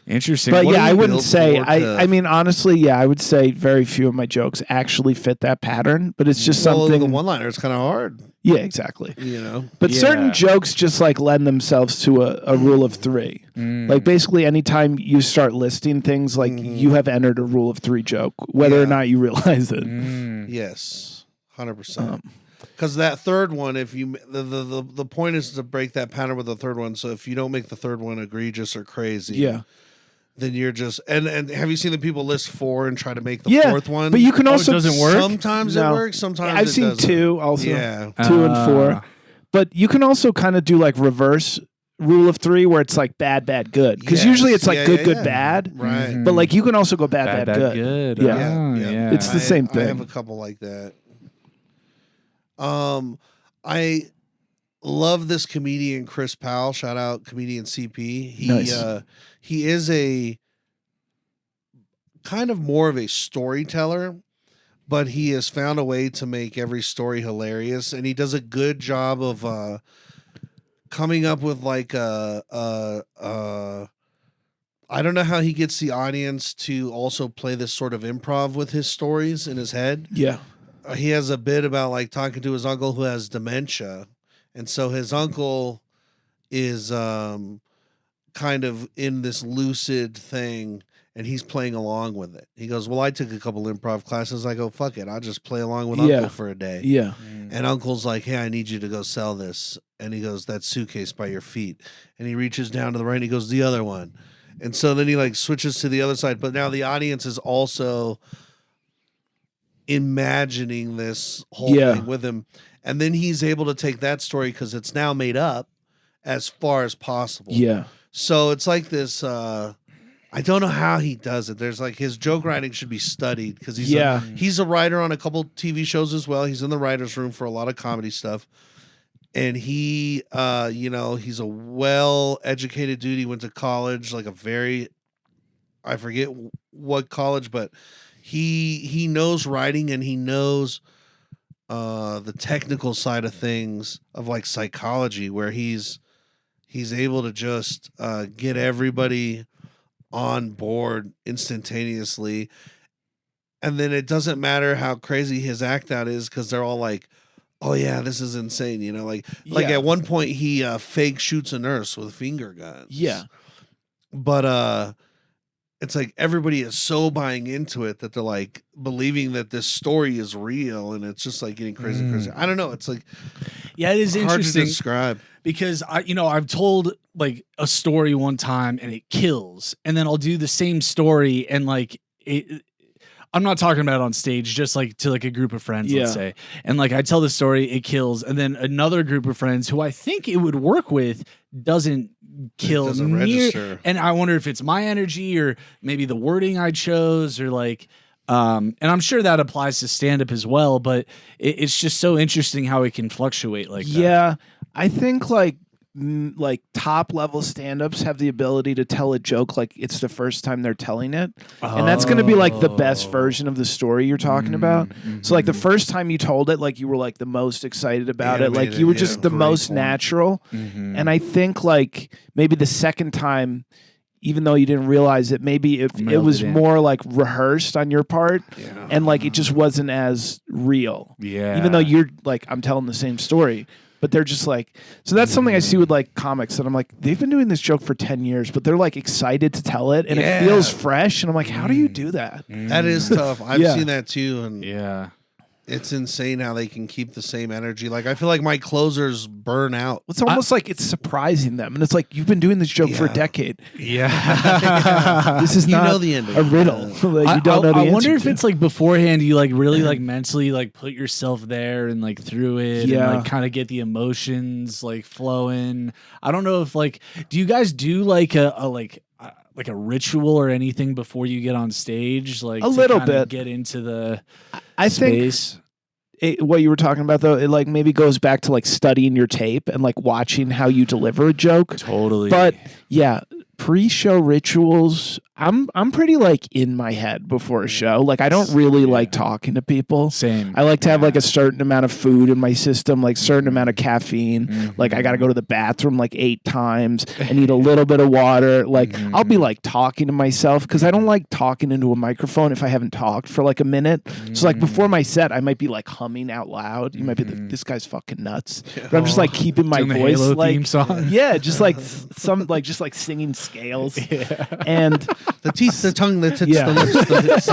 Interesting. But I wouldn't say. I mean, honestly, I would say very few of my jokes actually fit that pattern. But it's just something. The one-liner is kind of hard. Yeah, exactly. You know, but certain jokes just like lend themselves to a rule of 3. Like basically, anytime you start listing things, like you have entered a rule of 3 joke, whether or not you realize it. Yes, 100%. Because that third one, if you the point is to break that pattern with the third one. So if you don't make the third one egregious or crazy, then you're just and have you seen the people list 4 and try to make the fourth one? But you can also it doesn't work. Sometimes it works. Sometimes I've seen doesn't. 2 also. Yeah, 2 and 4. But you can also kind of do like reverse rule of 3 where it's like bad, good. Because usually it's like good, bad. Right. But like you can also go bad, good. Yeah. It's the same thing. I have a couple like that. I love this comedian Chris Powell. Shout out comedian CP. He is a kind of more of a storyteller, but he has found a way to make every story hilarious, and he does a good job of coming up with like I don't know how he gets the audience to also play this sort of improv with his stories in his head. Yeah. he has a bit about like talking to his uncle who has dementia, and so his uncle is kind of in this lucid thing, and he's playing along with it. He goes, well, I took a couple improv classes. I go, fuck it, I'll just play along with Uncle for a day. Yeah. And Uncle's like, hey, I need you to go sell this. And he goes, that suitcase by your feet. And he reaches down to the right and he goes, the other one. And so then he like switches to the other side. But now the audience is also imagining this whole thing with him. And then he's able to take that story because it's now made up as far as possible. Yeah. So it's like this, I don't know how he does it. There's like his joke writing should be studied because he's a writer on a couple TV shows as well. He's in the writer's room for a lot of comedy stuff. And he, he's a well-educated dude. He went to college, like I forget what college, but he knows writing and he knows the technical side of things of like psychology, where he's able to just get everybody on board instantaneously. And then it doesn't matter how crazy his act out is because they're all like, oh yeah, this is insane. Like at one point he fake shoots a nurse with finger guns. Yeah. But it's like everybody is so buying into it that they're like believing that this story is real, and it's just like getting crazy. I don't know. It's like, yeah, it is hard interesting to describe because I've told like a story one time and it kills, and then I'll do the same story and like I'm not talking about on stage, just like to like a group of friends, let's say. And like I tell the story, it kills. And then another group of friends who I think it would work with doesn't kill. It doesn't register. And I wonder if it's my energy or maybe the wording I chose or like, and I'm sure that applies to stand-up as well, but it's just so interesting how it can fluctuate like that. Yeah. I think like top level stand-ups have the ability to tell a joke like it's the first time they're telling it, and that's going to be like the best version of the story you're talking about. So like the first time you told it, like you were like the most excited about it, like you were just the most natural. And I think like maybe the second time, even though you didn't realize it, maybe it was more like rehearsed on your part, and like it just wasn't as real. Even though you're like, I'm telling the same story. But they're just like, so that's something I see with like comics that I'm like, they've been doing this joke for 10 years, but they're like excited to tell it and it feels fresh. And I'm like, how do you do that? That is tough. I've seen that too. And it's insane how they can keep the same energy. Like I feel like my closers burn out. It's almost like it's surprising them. And it's like, you've been doing this joke for a decade. This is not the ending. A riddle. Like, you don't know the I wonder answer if it's like beforehand you like really like mentally like put yourself there and like through it and like kind of get the emotions like flowing. I don't know if like, do you guys do like a ritual or anything before you get on stage, like a little bit, get into the space? What you were talking about though, it like maybe goes back to like studying your tape and like watching how you deliver a joke. Totally. But yeah, pre-show rituals, I'm pretty like in my head before a show. Like I don't really like talking to people. Same. I like to have like a certain amount of food in my system, like certain amount of caffeine. Like I got to go to the bathroom like 8 times and eat a little bit of water. Like I'll be like talking to myself because I don't like talking into a microphone if I haven't talked for like a minute. So like before my set, I might be like humming out loud. You might be like, this guy's fucking nuts. But I'm just like keeping my voice like theme song. Yeah, just like just like singing scales. And the teeth, the tongue, the tits, the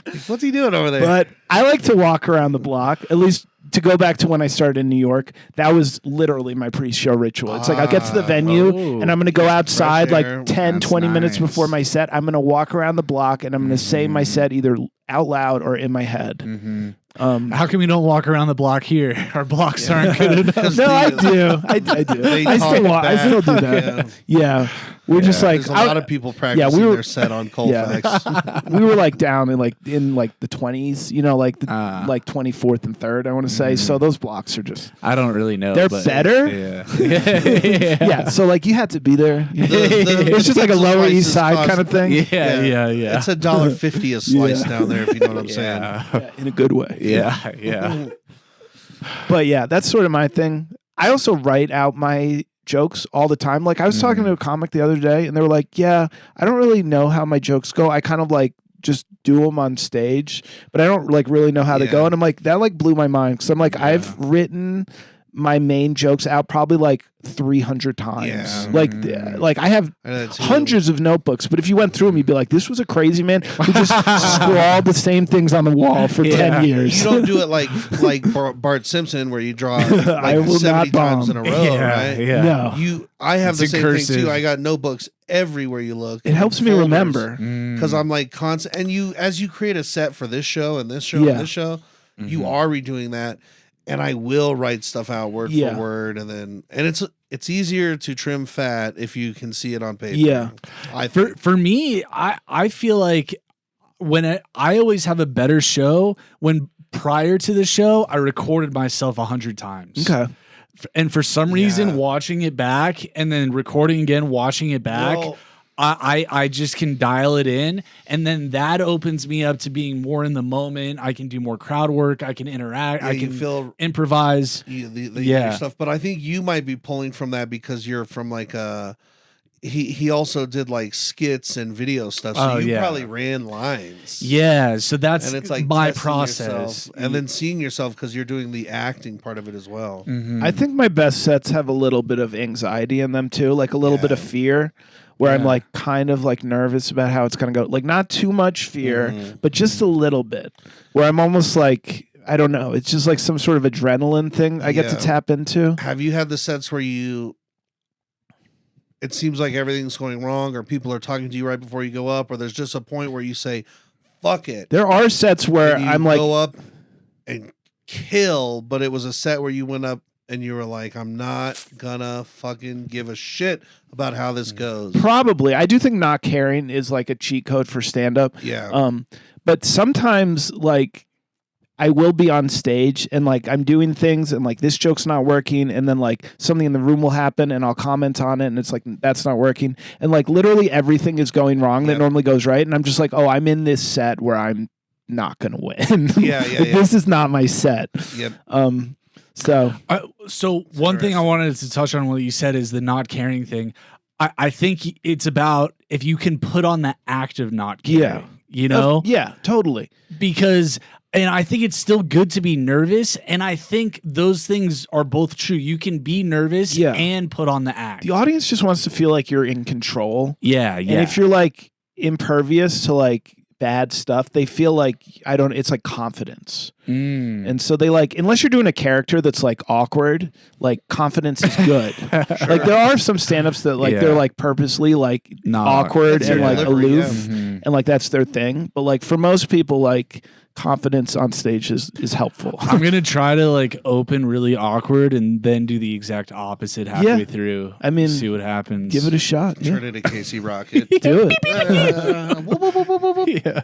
lips. What's he doing over there? But I like to walk around the block, at least to go back to when I started in New York. That was literally my pre-show ritual. It's like I'll get to the venue and I'm going to go outside like 10, 20 minutes before my set. I'm going to walk around the block and I'm going to say my set either out loud or in my head. How come we don't walk around the block here? Our blocks aren't good enough. No, I do. I do. I still do that. Yeah. We're just like there's a lot of people practicing their set on Colfax. We were like down in like the 20s, like the like 24th and 3rd, I want to say. So those blocks are just I don't really know. They're better. Yeah. So like you had to be there. It's just like a Lower East Side kind of thing. Yeah. It's $1.50 a slice down there, if you know what I'm saying. Yeah, in a good way. Yeah. But yeah, that's sort of my thing. I also write out my jokes all the time. Like I was talking to a comic the other day and they were like, yeah, I don't really know how my jokes go. I kind of like just do them on stage, but I don't like really know how to go. And I'm like, that like blew my mind because I'm like, I've written my main jokes out probably like 300 times. Yeah. Like I have hundreds of notebooks, but if you went through them, you'd be like, this was a crazy man who just scrawled the same things on the wall for 10 years. You don't do it like Bart Simpson where you draw like 70 times in a row, right? Yeah. No. I have the same thing too. I got notebooks everywhere you look. It helps me remember. Because I'm like constant, and as you create a set for this show and this show and this show, you are redoing that. And I will write stuff out word for word, and it's easier to trim fat if you can see it on paper. Yeah, for me, I feel like when I always have a better show when prior to the show I recorded myself 100 times. Okay, and for some reason watching it back and then recording again, watching it back. Well, I just can dial it in, and then that opens me up to being more in the moment. I can do more crowd work. I can interact. I can feel improvise. The stuff. But I think you might be pulling from that because you're from like he also did like skits and video stuff. So you probably ran lines. Yeah. So that's and it's like my process, and then seeing yourself because you're doing the acting part of it as well. I think my best sets have a little bit of anxiety in them too, like a little bit of fear. Where I'm like kind of like nervous about how it's gonna go. Like not too much fear, but just a little bit. Where I'm almost like, I don't know. It's just like some sort of adrenaline thing I get to tap into. Have you had the sets where it seems like everything's going wrong, or people are talking to you right before you go up, or there's just a point where you say, fuck it. There are sets where I'm like, go up and kill, but it was a set where you went up and you were like, I'm not gonna fucking give a shit about how this goes. Probably. I do think not caring is like a cheat code for stand-up. Yeah. But sometimes like I will be on stage and like I'm doing things and like this joke's not working, and then like something in the room will happen and I'll comment on it and it's like that's not working. And like literally everything is going wrong that normally goes right. And I'm just like, oh, I'm in this set where I'm not gonna win. Yeah. This is not my set. Yep. So one thing I wanted to touch on what you said is the not caring thing. I think it's about if you can put on the act of not caring, you know? Yeah, totally. Because, and I think it's still good to be nervous. And I think those things are both true. You can be nervous and put on the act. The audience just wants to feel like you're in control. Yeah. And if you're like impervious to like bad stuff, they feel like it's like confidence. And so they like, unless you're doing a character that's like awkward, like confidence is good. Like there are some stand-ups that like they're like purposely like awkward and like aloof and like that's their thing. But like for most people, like confidence on stage is helpful. I'm gonna try to like open really awkward and then do the exact opposite halfway through. I mean, see what happens. Give it a shot. Turn it a Casey Rocket. Do it. Yeah.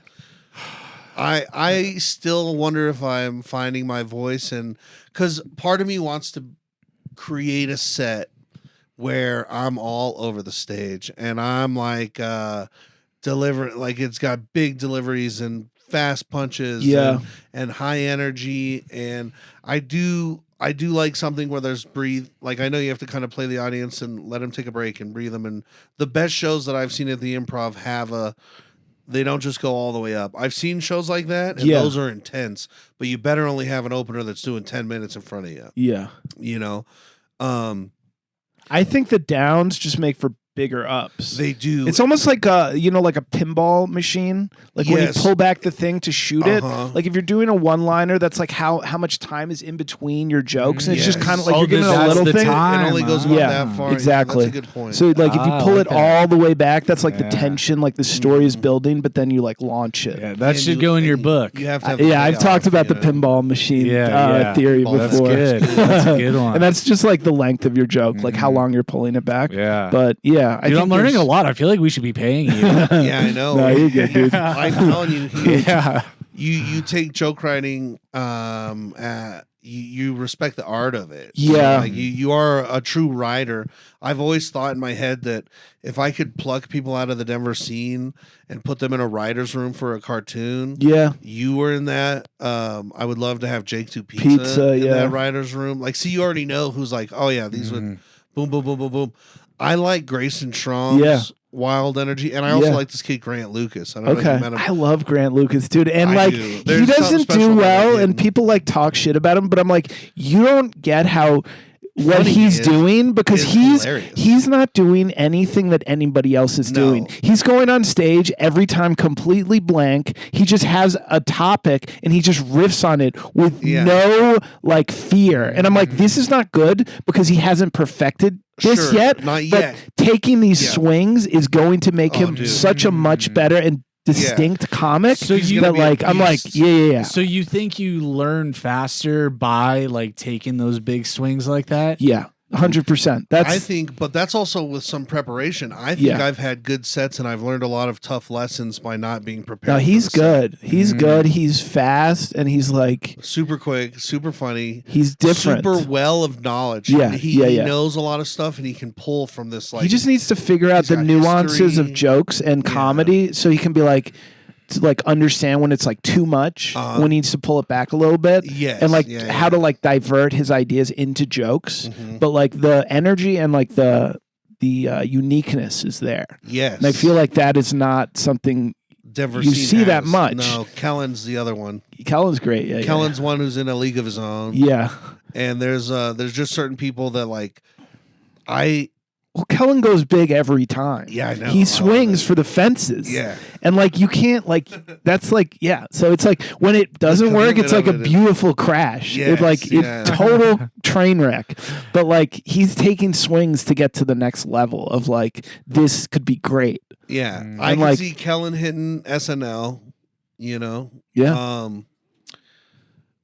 I still wonder if I'm finding my voice, and because part of me wants to create a set where I'm all over the stage and I'm like delivering, like it's got big deliveries and fast punches and high energy, and I do like something where there's breathe. Like I know you have to kind of play the audience and let them take a break and breathe them. And the best shows that I've seen at the Improv they don't just go all the way up. I've seen shows like that, and those are intense. But you better only have an opener that's doing 10 minutes in front of you. Yeah, you know. I think the downs just make for bigger ups. They do. It's almost like like a pinball machine. Like when you pull back the thing to shoot it. Like if you're doing a one-liner, that's like how much time is in between your jokes, and it's just kind of like you're giving a little thing. It only goes about that far. Exactly. Yeah, that's a good point. So like if you pull it all the way back, that's like the tension, like the story is building, but then you like launch it. Yeah, that should go in your book. You have to have I've talked about the pinball machine theory before. That's good. That's a good one. And that's just like the length of your joke, like how long you're pulling it back. Yeah. But yeah, dude, I'm learning a lot. I feel like we should be paying you. Yeah, I know. No, you're good, dude. I'm telling you, you take joke writing. You respect the art of it. Yeah, so, like you are a true writer. I've always thought in my head that if I could pluck people out of the Denver scene and put them in a writer's room for a cartoon, you were in that. I would love to have Jake Do Pizza in that writer's room. Like, see, you already know who's like, oh yeah, these would boom, boom, boom, boom, boom. I like Grayson Strong's wild energy, and I also like this kid Grant Lucas. I don't know if you met him. I love Grant Lucas, dude, and he There's doesn't do well, and people like talk shit about him. But I'm like, you don't get what he's doing because he's not doing anything that anybody else is doing. He's going on stage every time completely blank. He just has a topic and he just riffs on it with no like fear. And I'm like, this is not good because he hasn't perfected this yet. Not yet. But taking these swings is going to make him such a much better and distinct comic. So I'm like, yeah. So you think you learn faster by like taking those big swings like that? Yeah. 100%. I think, but that's also with some preparation. I think I've had good sets and I've learned a lot of tough lessons by not being prepared. No, he's good. He's good. He's fast and he's like super quick, super funny. He's different. Super well of knowledge. Yeah, he knows a lot of stuff and he can pull from this. Like he just needs to figure out the nuances of jokes and comedy so he can be like. To like understand when it's like too much, when he needs to pull it back a little bit, and like how to like divert his ideas into jokes, but like the energy and like the uniqueness is there. Yes, and I feel like that is not something you see that much. No, Kellen's the other one. Kellen's great. Yeah, Kellen's one who's in a league of his own. Yeah, and there's just certain people that like Well, Kellen goes big every time. Yeah, I know. He swings for the fences. Yeah. And like you can't like that's like so it's like when it doesn't work, it's like a beautiful crash. Yes, it's total train wreck. But like he's taking swings to get to the next level of like this could be great. Yeah. I can see Kellen hitting SNL, you know. Yeah.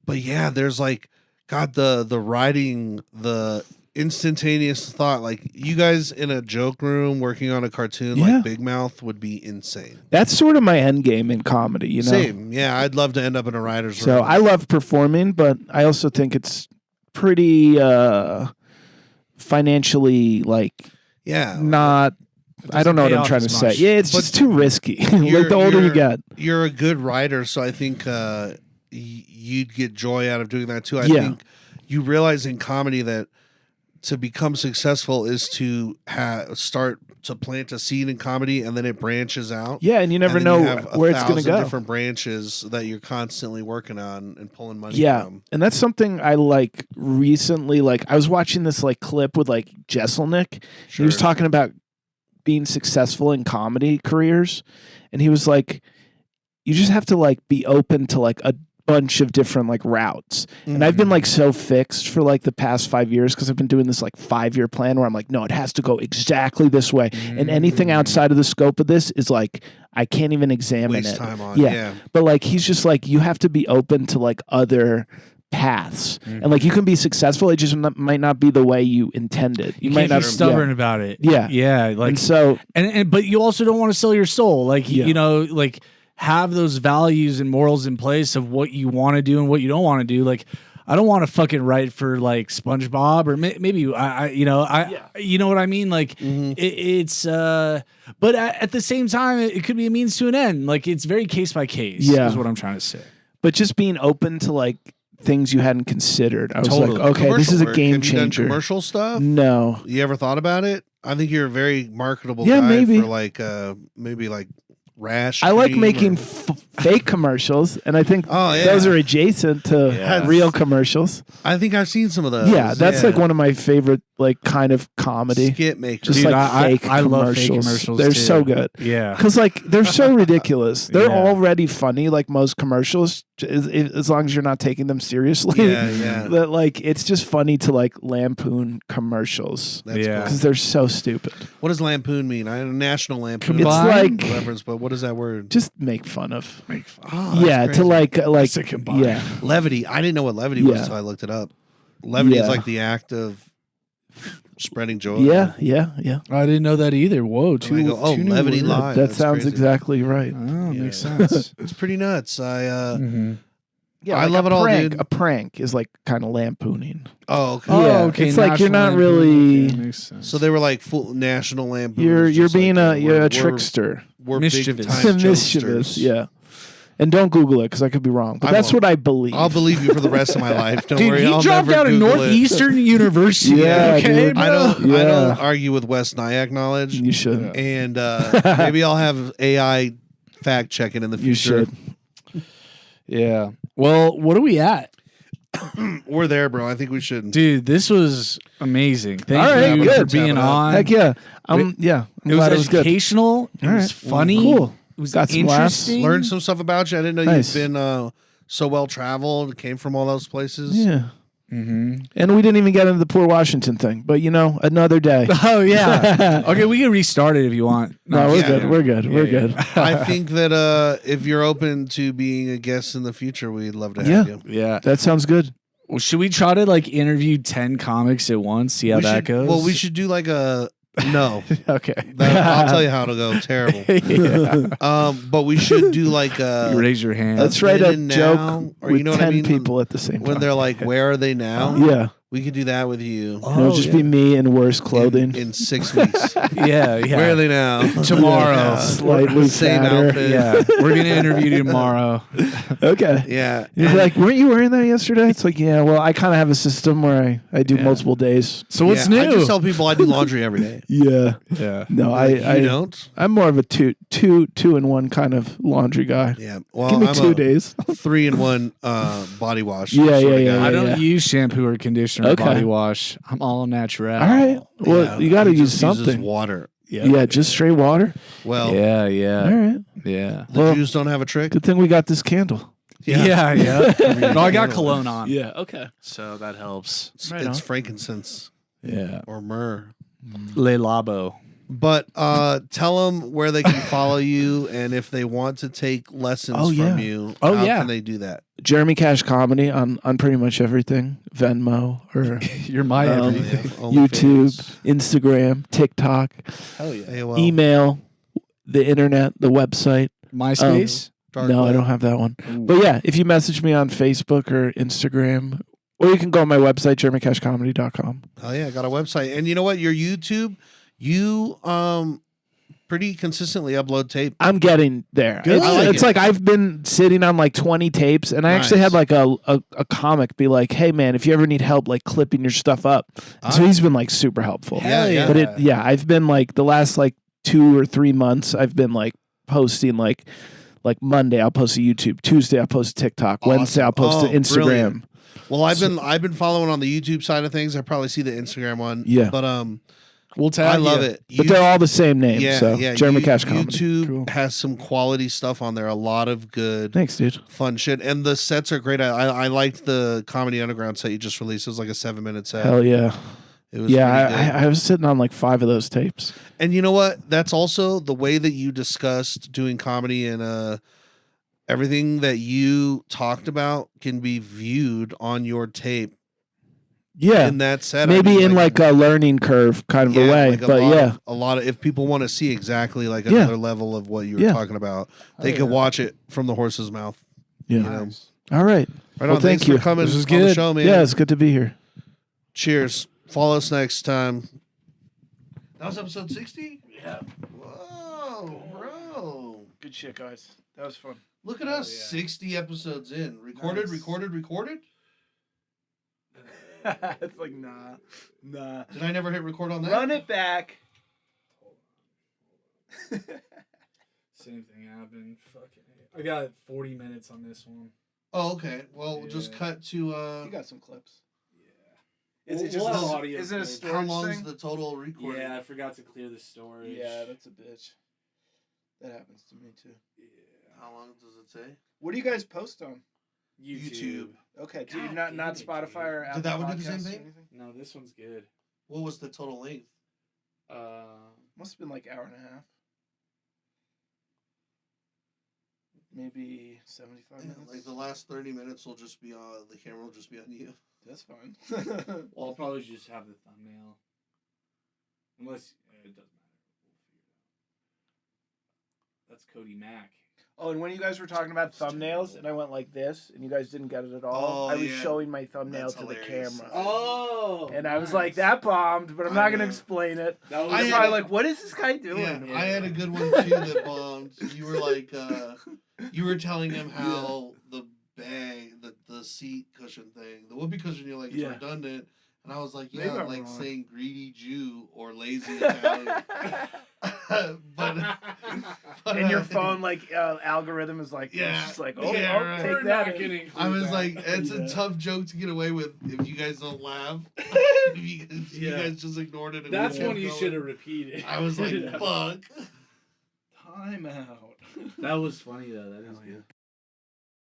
But yeah, there's like God the writing, the instantaneous thought, like you guys in a joke room working on a cartoon like Big Mouth would be insane. That's sort of my end game in comedy, you know. Same. Yeah, I'd love to end up in a writer's room. So I love performing, but I also think it's pretty financially like not I don't know what I'm trying to say. Yeah, it's just too risky. Like the older you get. You're a good writer, so I think you'd get joy out of doing that too. I think you realize in comedy that to become successful is to start to plant a seed in comedy, and then it branches out. Yeah, and you never know where it's going to go. Different branches that you're constantly working on and pulling money from. And that's something I like recently. Like I was watching this like clip with like Jesselnick. He was talking about being successful in comedy careers, and he was like, you just have to like be open to like a bunch of different like routes. And I've been like so fixed for like the past 5 years because I've been doing this like 5-year plan where I'm like, no, it has to go exactly this way. And anything outside of the scope of this is like I can't even examine Waste it. Time on. But like he's just like you have to be open to like other paths and like you can be successful, it just might not be the way you intended. You might not be stubborn about it. Like and so and but you also don't want to sell your soul, like you know, like have those values and morals in place of what you want to do and what you don't want to do. Like I don't want to fucking write for like SpongeBob or maybe I you know what I mean, like it's but at the same time it could be a means to an end. Like it's very case by case is what I'm trying to say. But just being open to like things you hadn't considered. I was like, okay, this is a game changer. Commercial stuff? No. You ever thought about it? I think you're a very marketable guy for like maybe like rash. I like making fake commercials, and I think those are adjacent to real commercials. I think I've seen some of those. Yeah, that's like one of my favorite like kind of comedy. Skit makers. Just like fake commercials. Love fake commercials. They're too. so good. Yeah. Because like they're so ridiculous. They're already funny, like most commercials, as long as you're not taking them seriously. Yeah. That like it's just funny to like lampoon commercials. Because they're so stupid. What does lampoon mean? I had a national lampoon. It's like reference, but what is that word? Just make fun of. Oh, yeah, crazy. to like levity. I didn't know what levity was until I looked it up. Levity is like the act of spreading joy. Yeah. I didn't know that either. Whoa, levity live. That sounds crazy. Exactly right. Oh, makes sense. It's pretty nuts. I like love it all, dude. A prank is like kind of lampooning. Oh, okay. Okay. It's like you're not really. Okay, makes sense. So they were like full national lampoons. You're being a trickster. We're mischievous. big time Mischievous. Yeah. And don't Google it because I could be wrong. But that's what I believe. I'll believe you for the rest of my life. Don't worry. He dropped out of Northeastern University. Yeah, okay, dude. I don't argue with West Nyack knowledge. You should. And maybe I'll have AI fact checking in the future. You should. Yeah. Well, what are we at? We're there, bro. I think we should. Dude, this was amazing. Thank you for being on. Heck yeah. I'm it glad was educational. It was funny. Cool. It was Got some laughs. interesting. Learned some stuff about you. I didn't know you'd been so well traveled. Came from all those places. Yeah. Mm-hmm. And we didn't even get into the poor Washington thing, but another day. Oh yeah. Okay, we can restart it if you want. No, we're good. We're good. We're good. I think that if you're open to being a guest in the future, we'd love to have you. Yeah, that sounds good. Well, should we try to interview 10 comics at once? See how that goes. Well, we should do like a no. Okay, I'll tell you how to go. Terrible. But we should do like a. You raise your hand. Let's write a joke or with you know 10 what I mean? people at the same time. When they're like, "Where are they now?" Yeah. We could do that with you. It'll just be me in worse clothing. In 6 weeks. Yeah. Where are they now? Tomorrow. Slightly Same fatter. outfit. Yeah. We're going to interview you tomorrow. Okay. Yeah. You're like, weren't you wearing that yesterday? It's like, yeah, well, I kind of have a system where I do multiple days. So what's new? I just tell people I do laundry every day. Yeah. Yeah. No, I don't. I'm more of a two in one kind of laundry guy. Yeah. Well, give me I'm 2 days. 3 in 1 body wash. Yeah. I don't use shampoo or conditioner or body wash. I'm all natural. All right. Well, you got to use something. Water. Yeah, just straight water. Well. Yeah. All right. Yeah. The Jews don't have a trick. Good thing we got this candle. Yeah. No, I got cologne on. Yeah. Okay. So that helps. It's frankincense. Yeah. Or myrrh. Le Labo. But tell them where they can follow you and if they want to take lessons from you. How can they do that? Jeremy Cash Comedy on pretty much everything. Venmo or you're my everything. YouTube, Instagram, TikTok. Hell yeah. AOL. Email, the internet, the website. MySpace? No, I don't have that one. Ooh. But yeah, if you message me on Facebook or Instagram, or you can go on my website, jeremycashcomedy.com. Oh yeah, I got a website. And you know what? Your YouTube, you pretty consistently upload tape. I'm getting there. It's like I've been sitting on like 20 tapes, and I actually had like a comic be like, "Hey man, if you ever need help like clipping your stuff up," so he's been like super helpful. Yeah. But I've been like the last like 2 or 3 months, I've been like posting like Monday I'll post to YouTube, Tuesday I'll post to TikTok, awesome. Wednesday I'll post to Instagram. Brilliant. Well, I've been following on the YouTube side of things. I probably see the Instagram one. Yeah, but we'll tell I love it. But they're all the same name. So Jeremy Cash Comedy. YouTube has some quality stuff on there. A lot of good, thanks, dude. Fun shit, and the sets are great. I liked the Comedy Underground set you just released. It was like a 7-minute set. Hell yeah. It was I was sitting on like 5 of those tapes. And you know what? That's also the way that you discussed doing comedy and everything that you talked about can be viewed on your tape. Yeah, in that set, maybe in like a learning curve kind of a way, like a lot of if people want to see exactly like another level of what you were talking about, they could watch it from the horse's mouth. Yeah. You know? All right. Well, thank you for coming. This was good. On the show, man. Yeah, it's good to be here. Cheers. Follow us next time. That was episode 60? Yeah. Whoa, bro. Good shit, guys. That was fun. Look at us, 60 episodes in. Recorded. It's like, nah. Did I never hit record on that? Run it back. Same thing happened. I got 40 minutes on this one. Oh, okay. Well, we'll just cut to... You got some clips. Yeah. Is it just audio? Is it a storage How long is thing? the total recording? Yeah, I forgot to clear the storage. Yeah, that's a bitch. That happens to me, too. Yeah. How long does it say? What do you guys post on? YouTube. Okay, do you not Spotify or Apple Did that one do the Podcasts same or thing? anything? No, this one's good. What was the total length? Must have been like hour and a half. Maybe 75 minutes. Like the last 30 minutes will just be on the camera will just be on you. That's fine. Well, I'll probably just have the thumbnail. Unless it doesn't matter. We'll figure it out. That's Cody Mack. Oh, and when you guys were talking about thumbnails, and I went like this, and you guys didn't get it at all, I was showing my thumbnail to the camera. Oh, and I was like, that bombed, but I'm not going to explain it. That was probably like, what is this guy doing? Yeah, I had a good one too that bombed. You were like, you were telling him how the bag, the seat cushion thing, the whoopee cushion, you're like, it's redundant. And I was like, yeah, like saying greedy Jew or lazy Italian. but and your phone algorithm is like, just like, take that. I was like, it's a tough joke to get away with if you guys don't laugh. You guys just ignored it. And that's when you should have repeated. I was like, fuck. Time out. That was funny though. That is good.